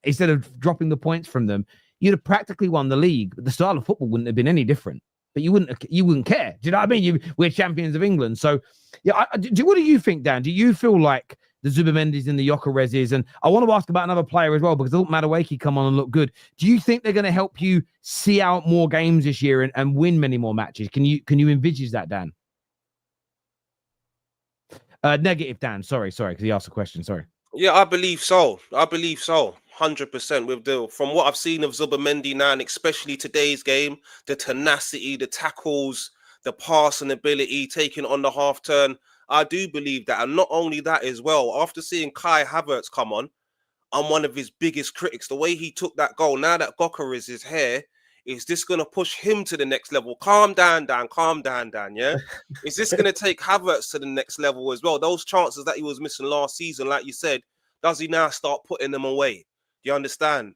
S1: instead of dropping the points from them, you'd have practically won the league. But the style of football wouldn't have been any different. But you wouldn't care. Do you know what I mean? We're champions of England. So, yeah, what do you think, Dan? Do you feel like the Zubimendis and the Gyökereses? And I want to ask about another player as well because I thought Madueke come on and look good. Do you think they're going to help you see out more games this year and win many more matches? Can you envisage that, Dan? Negative, Dan. Sorry, because he asked a question. Sorry.
S3: Yeah, I believe so. 100% from what I've seen of Zubimendi now, and especially today's game, the tenacity, the tackles, the passing ability, taking on the half turn. I do believe that. And not only that as well, after seeing Kai Havertz come on, I'm one of his biggest critics. The way he took that goal, now that Gyökeres is here, is this going to push him to the next level? Calm down, Dan. Calm down, Dan, yeah? Is this going to take Havertz to the next level as well? Those chances that he was missing last season, like you said, does he now start putting them away? Do you understand?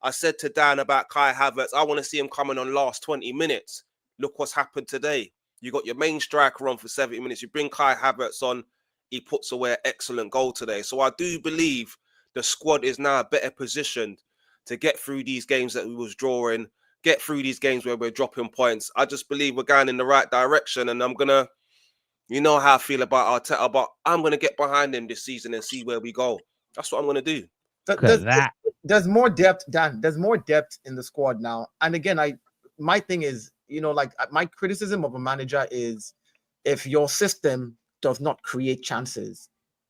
S3: I said to Dan about Kai Havertz, I want to see him coming on last 20 minutes. Look what's happened today. You got your main striker on for 70 minutes. You bring Kai Havertz on. He puts away an excellent goal today. So I do believe the squad is now better positioned to get through these games that we was drawing, get through these games where we're dropping points. I just believe we're going in the right direction. And I'm going to, you know how I feel about Arteta, but I'm going to get behind him this season and see where we go. That's what I'm going to do.
S5: There's more depth, Dan. There's more depth in the squad now. And again, my thing is, my criticism of a manager is if your system does not create chances.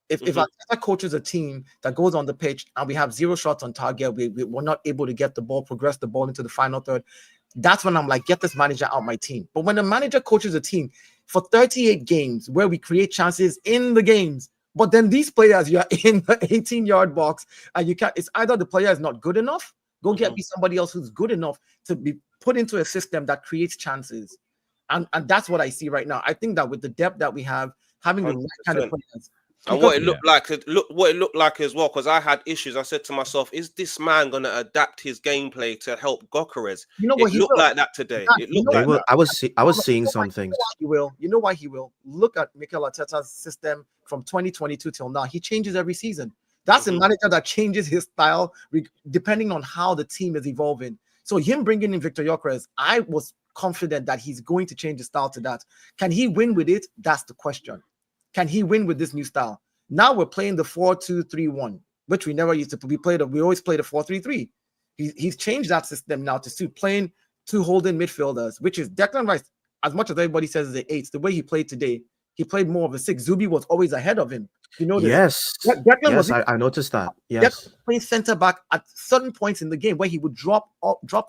S5: If Arteta coaches a team that goes on the pitch and we have 0 shots on target, we're not able to get the ball, progress the ball into the final third, that's when I'm like, get this manager out my team. But when a manager coaches a team for 38 games where we create chances in the games, but then these players, you're in the 18-yard box and you can't, it's either the player is not good enough, go get me somebody else who's good enough to be put into a system that creates chances. And that's what I see right now. I think that with the depth that we have, having the right kind of players.
S3: And what it looked like as well, because I had issues. I said to myself, is this man going to adapt his gameplay to help Gyökeres?
S5: You know what,
S3: it looked like that today. It looked like that.
S4: I was seeing some things.
S5: You know why he will. Look at Mikel Arteta's system from 2022 till now. He changes every season. That's a manager that changes his style depending on how the team is evolving. So him bringing in Victor Gyökeres, I was confident that he's going to change his style to that. Can he win with it? That's the question. Can he win with this new style? Now we're playing the 4-2-3-1, which we never used to. We always played a 4-3-3. He's changed that system now to suit playing 2 holding midfielders, which is Declan Rice. As much as everybody says is the 8, the way he played today, he played more of a 6. Zubi was always ahead of him. You know this?
S4: Yes, I noticed that. Yes,
S5: playing center back at certain points in the game where he would drop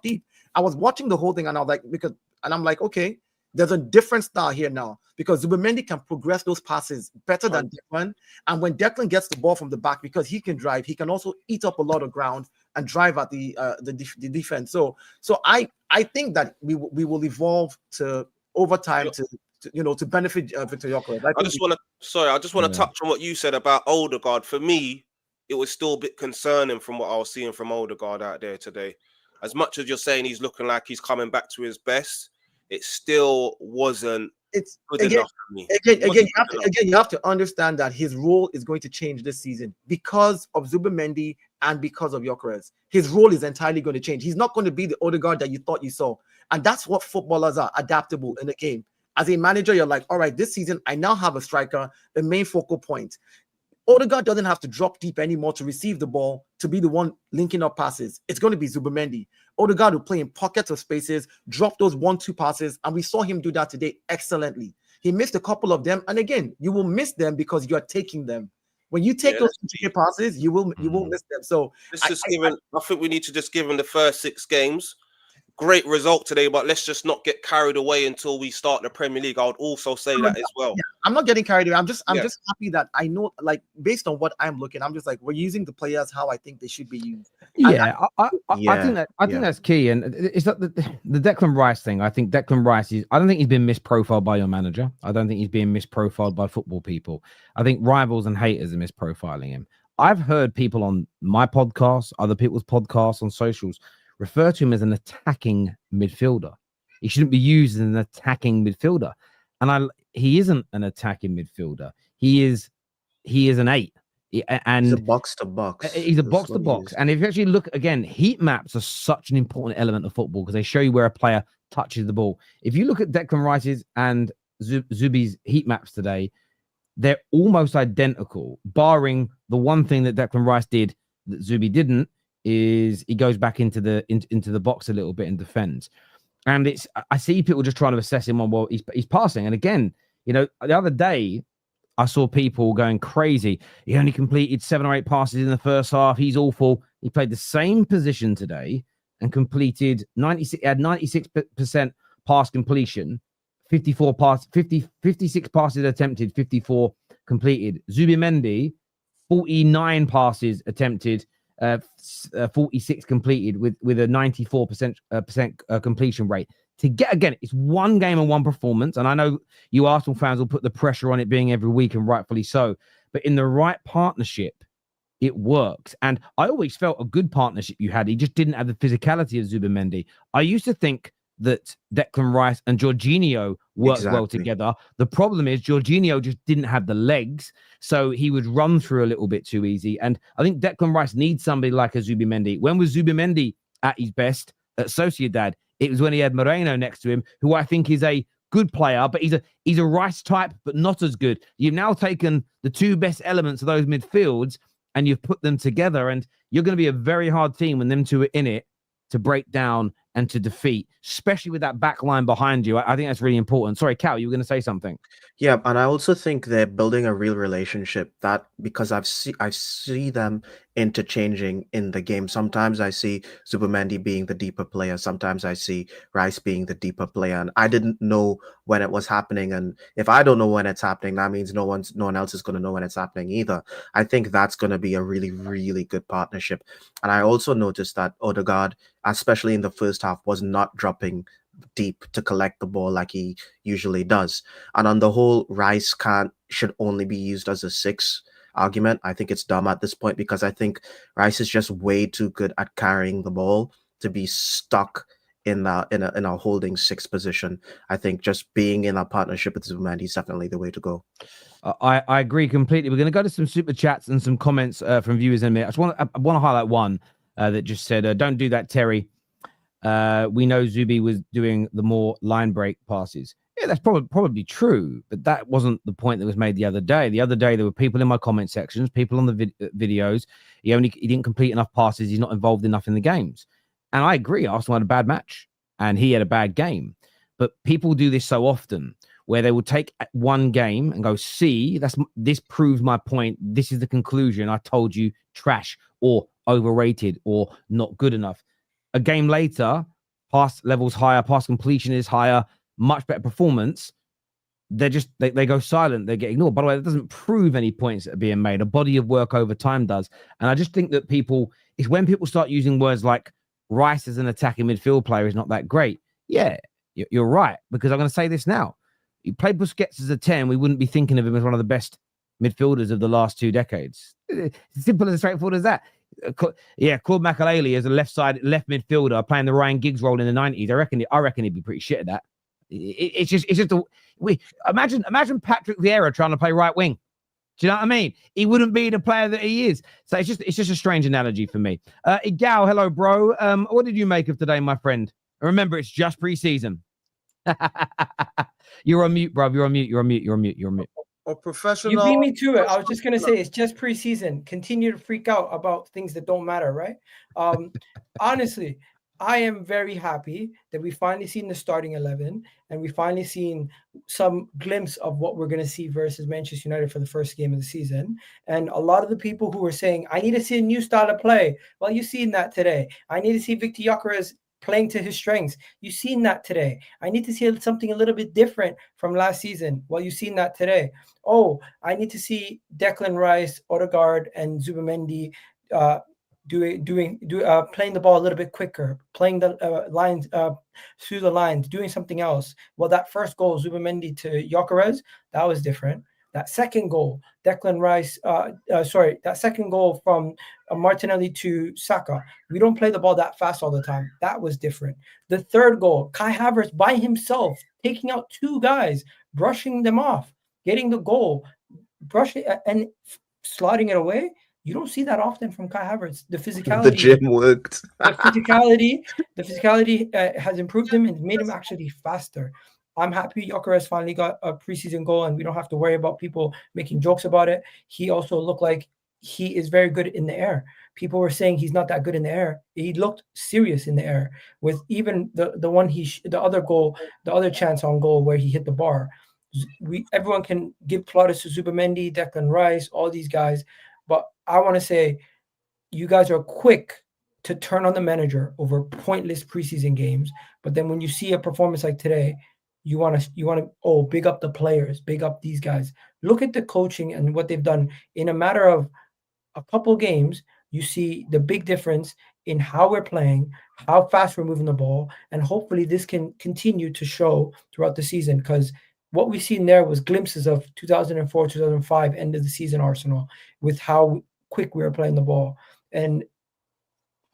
S5: deep. I was watching the whole thing and I was like, I'm like, okay, there's a different style here now because Zubimendi can progress those passes better than Declan. And when Declan gets the ball from the back, because he can drive, he can also eat up a lot of ground and drive at the defense. So I think that we will evolve to over time to benefit Victor Gyökeres. I just
S3: want to touch on what you said about Odegaard. For me, it was still a bit concerning from what I was seeing from Odegaard out there today. As much as you're saying he's looking like he's coming back to his best, it still wasn't good enough for me. Again,
S5: you have to understand that his role is going to change this season because of Zubimendi and because of Gyökeres. His role is entirely going to change. He's not going to be the Odegaard that you thought you saw. And that's what footballers are, adaptable in the game. As a manager, you're like, all right, this season, I now have a striker, the main focal point. Odegaard doesn't have to drop deep anymore to receive the ball, to be the one linking up passes. It's going to be Zubimendi. Odegaard will play in pockets of spaces, drop those 1-2 passes, and we saw him do that today excellently. He missed a couple of them, and again, you will miss them because you are taking them. When you take those 2 passes, you will miss them. So
S3: I think we need to just give him the first 6 games. Great result today, but let's just not get carried away until we start the Premier League. I would also say that as well.
S5: Yeah, I'm not getting carried away. I'm just happy that I know, like, based on what I'm looking, I'm just like, we're using the players how I think they should be used.
S1: I think that's key. And it's that the Declan Rice thing. I think Declan Rice I don't think he's been misprofiled by your manager. I don't think he's being misprofiled by football people. I think rivals and haters are misprofiling him. I've heard people on my podcast, other people's podcasts on socials, refer to him as an attacking midfielder. He shouldn't be used as an attacking midfielder. And he isn't an attacking midfielder. He is he is an 8. And
S4: He's a box to box.
S1: He's a box to box. And if you actually look again, heat maps are such an important element of football because they show you where a player touches the ball. If you look at Declan Rice's and Zubi's heat maps today, they're almost identical, barring the one thing that Declan Rice did that Zubi didn't, is he goes back into the box a little bit and defends. And I see people just trying to assess him on, well, he's passing. And again, you know, the other day I saw people going crazy. He only completed 7 or 8 passes in the first half. He's awful. He played the same position today and completed 96% pass completion, 56 passes attempted, 54 completed. Zubimendi, 49 passes attempted, 46 completed with a 94% completion rate. To get, again, it's one game and one performance, and I know you Arsenal fans will put the pressure on it being every week, and rightfully so, but in the right partnership, it works. And I always felt a good partnership you had. He just didn't have the physicality of Zubimendi. I used to think that Declan Rice and Jorginho worked well together. The problem is Jorginho just didn't have the legs, so he would run through a little bit too easy. And I think Declan Rice needs somebody like a Zubimendi. When was Zubimendi at his best at Sociedad? It was when he had Moreno next to him, who I think is a good player, but he's a Rice type, but not as good. You've now taken the two best elements of those midfields and you've put them together, and you're going to be a very hard team when them two are in it to break down and to defeat, especially with that back line behind you. I think that's really important. Sorry, Cal, you were going to say something.
S4: Yeah, and I also think they're building a real relationship, that because I see them interchanging in the game. Sometimes I see Zubimendi being the deeper player. Sometimes I see Rice being the deeper player. And I didn't know when it was happening. And if I don't know when it's happening, that means no one else is going to know when it's happening either. I think that's going to be a really, really good partnership. And I also noticed that Odegaard, especially in the first half, was not dropping deep to collect the ball like he usually does. And on the whole, Rice should only be used as a 6 argument. I think it's dumb at this point because I think Rice is just way too good at carrying the ball to be stuck in a holding 6 position. I think just being in a partnership with Zubimendi is definitely the way to go.
S1: I agree completely. We're going to go to some super chats and some comments from viewers in a minute. I want to highlight one that just said, "Don't do that, Terry. We know Zubi was doing the more line break passes." Yeah, that's probably true, but that wasn't the point that was made the other day. The other day, there were people in my comment sections, people on the videos. He didn't complete enough passes. He's not involved enough in the games. And I agree, Arsenal had a bad match and he had a bad game. But people do this so often where they will take one game and go, see, this proves my point. This is the conclusion. I told you, trash or overrated or not good enough. A game later, pass levels higher, pass completion is higher, much better performance. They go silent. They get ignored. By the way, that doesn't prove any points that are being made. A body of work over time does. And I just think that it's when people start using words like Rice as an attacking midfield player is not that great. Yeah, you're right. Because I'm going to say this now. You played Busquets as a 10, we wouldn't be thinking of him as one of the best midfielders of the last 2 decades. It's simple and straightforward as that. Yeah, Claude Makelele as a left midfielder playing the Ryan Giggs role in the 90s. I reckon he'd be pretty shit at that. It's just imagine Patrick Vieira trying to play right wing. Do you know what I mean? He wouldn't be the player that he is. So it's just a strange analogy for me. Egal, hello, bro. What did you make of today, my friend? Remember, it's just pre-season. You're on mute, bro. You're on mute.
S5: Or professional.
S6: You beat me to it. I was just going to say it's just preseason. Continue to freak out about things that don't matter, right? Honestly, I am very happy that we finally seen the starting 11 and we finally seen some glimpse of what we're going to see versus Manchester United for the first game of the season. And a lot of the people who were saying, I need to see a new style of play. Well, you've seen that today. I need to see Victor Gyökeres playing to his strengths. You've seen that today. I need to see something a little bit different from last season. Well, you've seen that today. Oh, I need to see Declan Rice, Odegaard, and Zubimendi playing the ball a little bit quicker, playing the lines through the lines, doing something else. Well, that first goal, Zubimendi to Gyökeres, that was different. That second goal, Declan Rice, that second goal from Martinelli to Saka. We don't play the ball that fast all the time. That was different. The third goal, Kai Havertz by himself, taking out 2 guys, brushing them off, getting the goal. brush it and sliding it away. You don't see that often from Kai Havertz. The physicality,
S4: The gym worked.
S6: the physicality has improved him and made him actually faster. I'm happy Gyökeres finally got a preseason goal, and we don't have to worry about people making jokes about it. He also looked like he is very good in the air. People were saying he's not that good in the air. He looked serious in the air with even the other goal, the other chance on goal where he hit the bar. Everyone can give plaudits to Zubimendi, Declan Rice, all these guys, but I want to say you guys are quick to turn on the manager over pointless preseason games. But then when you see a performance like today, you want to big up the players, big up these guys. Look at the coaching and what they've done in a matter of a couple games. You see the big difference in how we're playing, how fast we're moving the ball, and hopefully this can continue to show throughout the season, because what we've seen there was glimpses of 2004, 2005 end of the season Arsenal with how quick we were playing the ball. And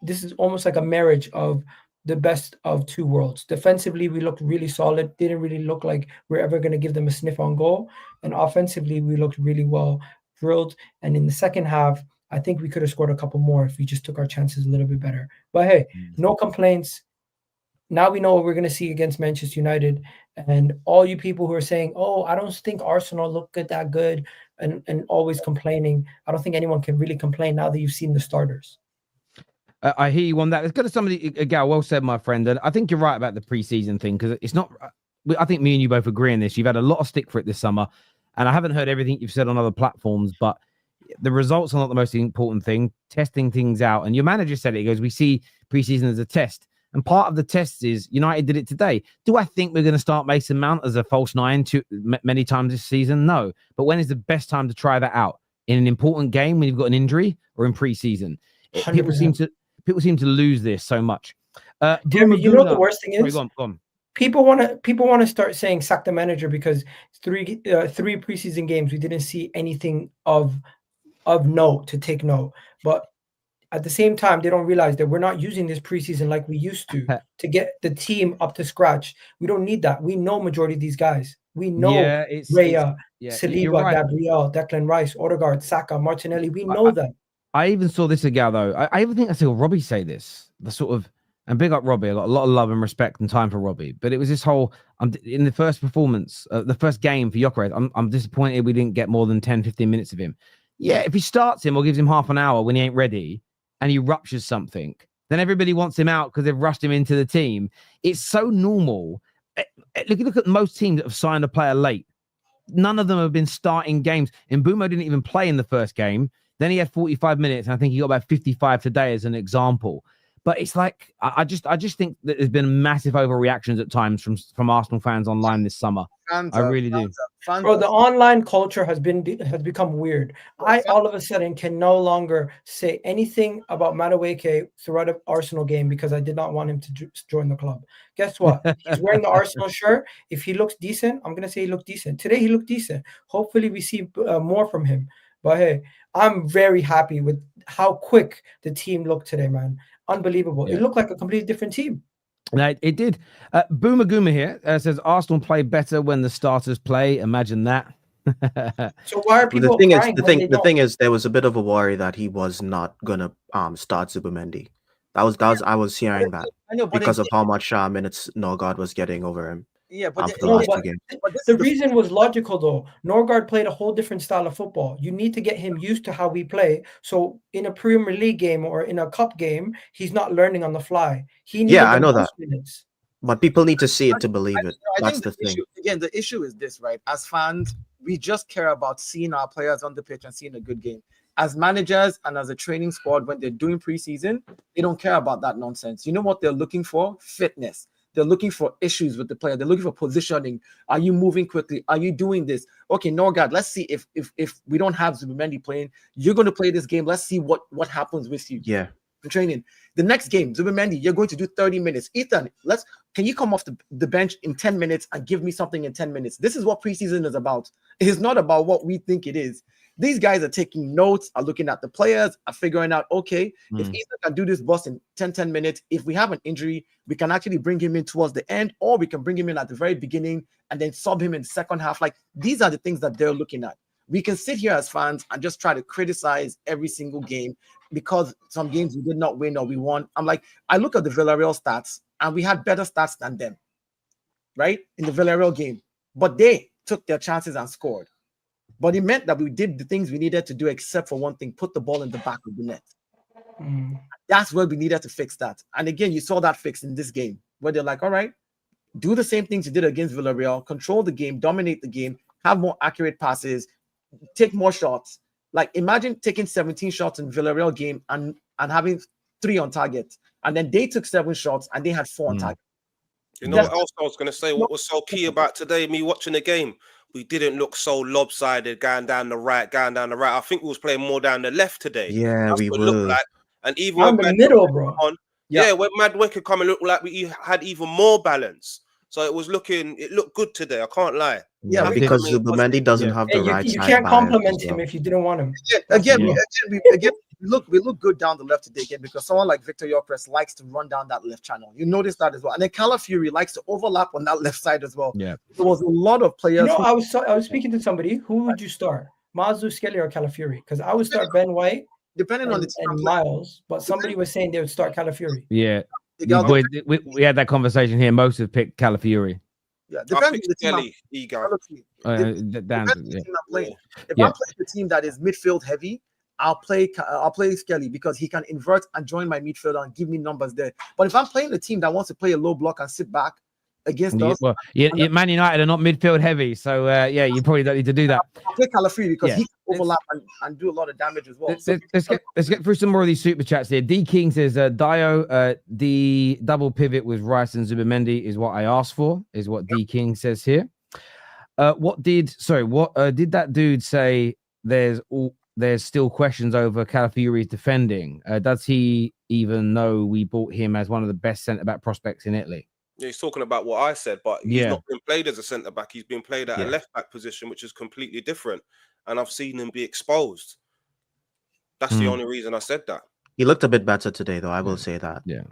S6: this is almost like a marriage of the best of two worlds. Defensively, we looked really solid. Didn't really look like we're ever going to give them a sniff on goal. And offensively, we looked really well drilled. And in the second half, I think we could have scored a couple more if we just took our chances a little bit better. But hey, no complaints. Now we know what we're going to see against Manchester United. And all you people who are saying, oh, I don't think Arsenal look that good and always complaining, I don't think anyone can really complain now that you've seen the starters.
S1: I hear you on that. Let's go to somebody, Egal, well said, my friend. And I think you're right about the preseason thing, because it's not, I think me and you both agree on this. You've had a lot of stick for it this summer, and I haven't heard everything you've said on other platforms, but the results are not the most important thing. Testing things out. And your manager said it. He goes, we see preseason as a test. And part of the test is United did it today. Do I think we're going to start Mason Mount as a false nine many times this season? No. But when is the best time to try that out? In an important game when you've got an injury, or in preseason? People seem to lose this so much.
S6: Jeremy, you know what the worst thing is?
S1: Sorry, go on.
S6: People want to start saying sack the manager because three preseason games we didn't see anything of note to take note. But at the same time, they don't realize that we're not using this preseason like we used to get the team up to scratch. We don't need that. We know majority of these guys. We know Raya, Saliba, right. Gabriel, Declan Rice, Odegaard, Saka, Martinelli. We know them.
S1: I even saw this Egal though. I even think I saw Robbie say this. The sort of, and big up Robbie. I got a lot of love and respect and time for Robbie. But it was this whole, in the first performance, the first game for Gyökeres, I'm disappointed we didn't get more than 10, 15 minutes of him. Yeah, if he starts him or gives him half an hour when he ain't ready and he ruptures something, then everybody wants him out because they've rushed him into the team. It's so normal. Look at most teams that have signed a player late. None of them have been starting games. And Mbeumo didn't even play in the first game. Then he had 45 minutes, and I think he got about 55 today as an example. But it's like, I just think that there's been massive overreactions at times from Arsenal fans online this summer. I really do.
S6: Bro, the online culture has become weird. I all of a sudden can no longer say anything about Madueke throughout an Arsenal game because I did not want him to join the club. Guess what? He's wearing the Arsenal shirt. If he looks decent, I'm going to say he looked decent. Today, he looked decent. Hopefully, we see more from him. But hey, I'm very happy with how quick the team looked today, man. Unbelievable. Yeah. It looked like a completely different team.
S1: It did. Boomer Goomer here says Arsenal play better when the starters play. Imagine that.
S6: So why are people crying?
S4: The thing is, there was a bit of a worry that he was not gonna start Zubimendi. That was I was hearing that because of how much minutes Norgard was getting over him.
S6: Yeah, but the reason was logical though. Norgard played a whole different style of football. You need to get him used to how we play. So in a Premier League game or in a cup game, he's not learning on the fly.
S4: I know that. Minutes. But people need to see it to believe it. That's the thing.
S5: The issue is this, right? As fans, we just care about seeing our players on the pitch and seeing a good game. As managers and as a training squad, when they're doing preseason, they don't care about that nonsense. You know what they're looking for? Fitness. They're looking for issues with the player. They're looking for positioning. Are you moving quickly? Are you doing this? Okay, Norgard, let's see if we don't have Zubimendi playing, you're going to play this game. Let's see what happens with you.
S4: Yeah.
S5: For training. The next game, Zubimendi, you're going to do 30 minutes. Ethan, can you come off the bench in 10 minutes and give me something in 10 minutes? This is what preseason is about. It's not about what we think it is. These guys are taking notes, are looking at the players, are figuring out, okay, if Ethan can do this bus in 10 minutes, if we have an injury, we can actually bring him in towards the end, or we can bring him in at the very beginning and then sub him in the second half. Like, these are the things that they're looking at. We can sit here as fans and just try to criticize every single game because some games we did not win or we won. I'm like, I look at the Villarreal stats and we had better stats than them, right? In the Villarreal game. But they took their chances and scored. But it meant that we did the things we needed to do, except for one thing, put the ball in the back of the net. That's where we needed to fix that. And again, you saw that fix in this game, where they're like, all right, do the same things you did against Villarreal, control the game, dominate the game, have more accurate passes, take more shots. Like, imagine taking 17 shots in Villarreal game and having 3 on target. And then they took 7 shots and they had 4 on target.
S3: You know what else I was going to say? What was so key about today, me watching the game? We didn't look so lopsided going down the right. I think we was playing more down the left today.
S4: Yeah,
S3: That's
S4: we
S3: what it looked
S4: were.
S3: like. And even
S6: On
S3: when
S6: the middle, bro.
S3: When Madway could come and look like we had even more balance. So it looked good today. I can't lie.
S5: Yeah,
S4: because Zubimendi doesn't have the right
S6: you
S4: side
S6: can't
S4: bias
S6: compliment
S4: as well.
S6: him if you didn't want him.
S5: Again, we look good down the left today again because someone like Victor Yopres likes to run down that left channel. You notice that as well. And then Calafiori likes to overlap on that left side as well.
S1: Yeah.
S5: There was a lot of players.
S6: You know, I was speaking to somebody. Who would you start? Lewis-Skelly or Calafiori? Because I would start Ben White
S5: depending on the team
S6: and Miles, but somebody was saying they would start Calafiori.
S1: Yeah.
S5: Egal,
S1: We had that conversation here. Most have picked Calafiori.
S5: yeah,
S3: I
S5: depending
S3: think
S5: on the team.
S3: Egal.
S5: Depending on the team I'm playing. If I'm playing a team that is midfield heavy, I'll play Skelly because he can invert and join my midfield and give me numbers there. But if I'm playing a team that wants to play a low block and sit back against us,
S1: Well, Man United are not midfield heavy, so you probably don't need to do that.
S5: I'll play Calafiori because he can overlap and do a lot of damage as well.
S1: Let's get through some more of these super chats here. D King says, Dayo, the double pivot with Rice and Zubimendi is what I asked for, is what D King says here. What did that dude say? There's still questions over Calafiori's defending. Does he even know we bought him as one of the best centre-back prospects in Italy?
S3: Yeah, he's talking about what I said, but he's not been played as a centre-back. He's been played at a left-back position, which is completely different. And I've seen him be exposed. That's the only reason I said that.
S4: He looked a bit better today, though. I will say that.
S1: Yeah.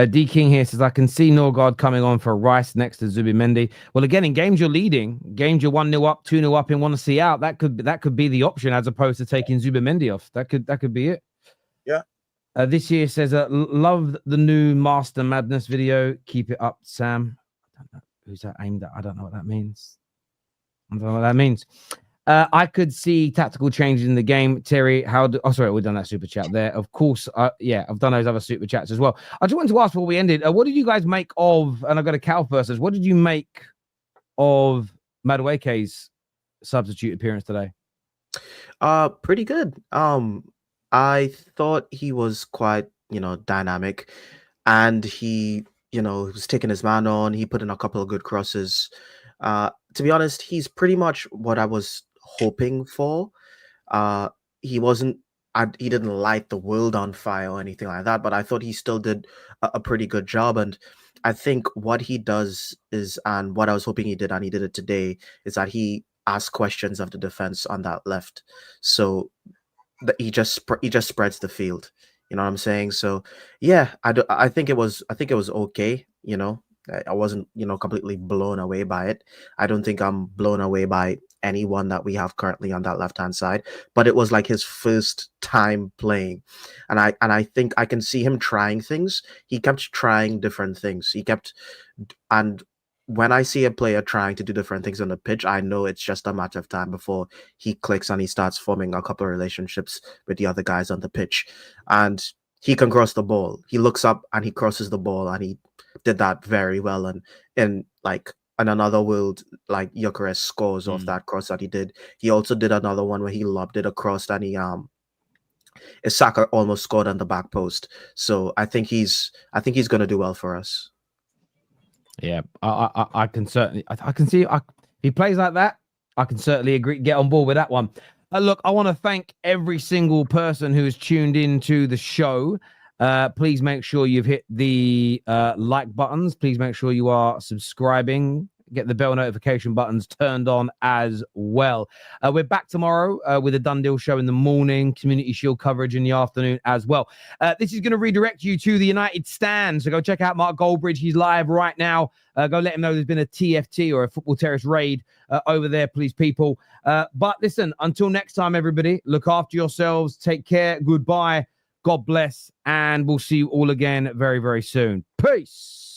S1: D King here says, I can see Norgard coming on for Rice next to Zubimendi. Well, again, in games you're leading, games you're 1-0 up, 2-0 up, and want to see out. That could be the option as opposed to taking Zubimendi off. That could be it.
S5: Yeah.
S1: This year says, love the new Master Madness video. Keep it up, Sam. I don't know who's that aimed at. I don't know what that means. I could see tactical changes in the game. Terry, we've done that super chat there. Of course, I've done those other super chats as well. I just wanted to ask before we ended, what did you guys make of, and I've got a Cal first, what did you make of Madueke's substitute appearance today?
S4: Pretty good. I thought he was quite, dynamic, and he, was taking his man on. He put in a couple of good crosses. To be honest, he's pretty much what I was hoping for. He didn't light the world on fire or anything like that, but I thought he still did a pretty good job. And I think what he does is, and what I was hoping he did, and he did it today, is that he asked questions of the defense on that left. So he just spreads the field. You know what I'm saying? So yeah, I think it was okay. I wasn't, completely blown away by it. I don't think I'm blown away by anyone that we have currently on that left-hand side, but it was like his first time playing. And I think I can see him trying things. He kept trying different things. And when I see a player trying to do different things on the pitch, I know it's just a matter of time before he clicks and he starts forming a couple of relationships with the other guys on the pitch. And he can cross the ball. He looks up and he crosses the ball, and he did that very well. And in another world, like Gyökeres scores off that cross that he did. He also did another one where he lobbed it across, and Isaka almost scored on the back post. So I think he's going to do well for us.
S1: Yeah, I can certainly, I can see, if he plays like that, I can certainly get on board with that one. Look, I want to thank every single person who has tuned into the show. Please make sure you've hit the like buttons. Please make sure you are subscribing. get the bell notification buttons turned on as well. We're back tomorrow with a Done Deal show in the morning, Community Shield coverage in the afternoon as well. This is going to redirect you to the United Stand. So go check out Mark Goldbridge. He's live right now. Go let him know there's been a TFT or a Football Terrace raid over there, please, people. But listen, until next time, everybody, look after yourselves. Take care. Goodbye. God bless. And we'll see you all again very, very soon. Peace.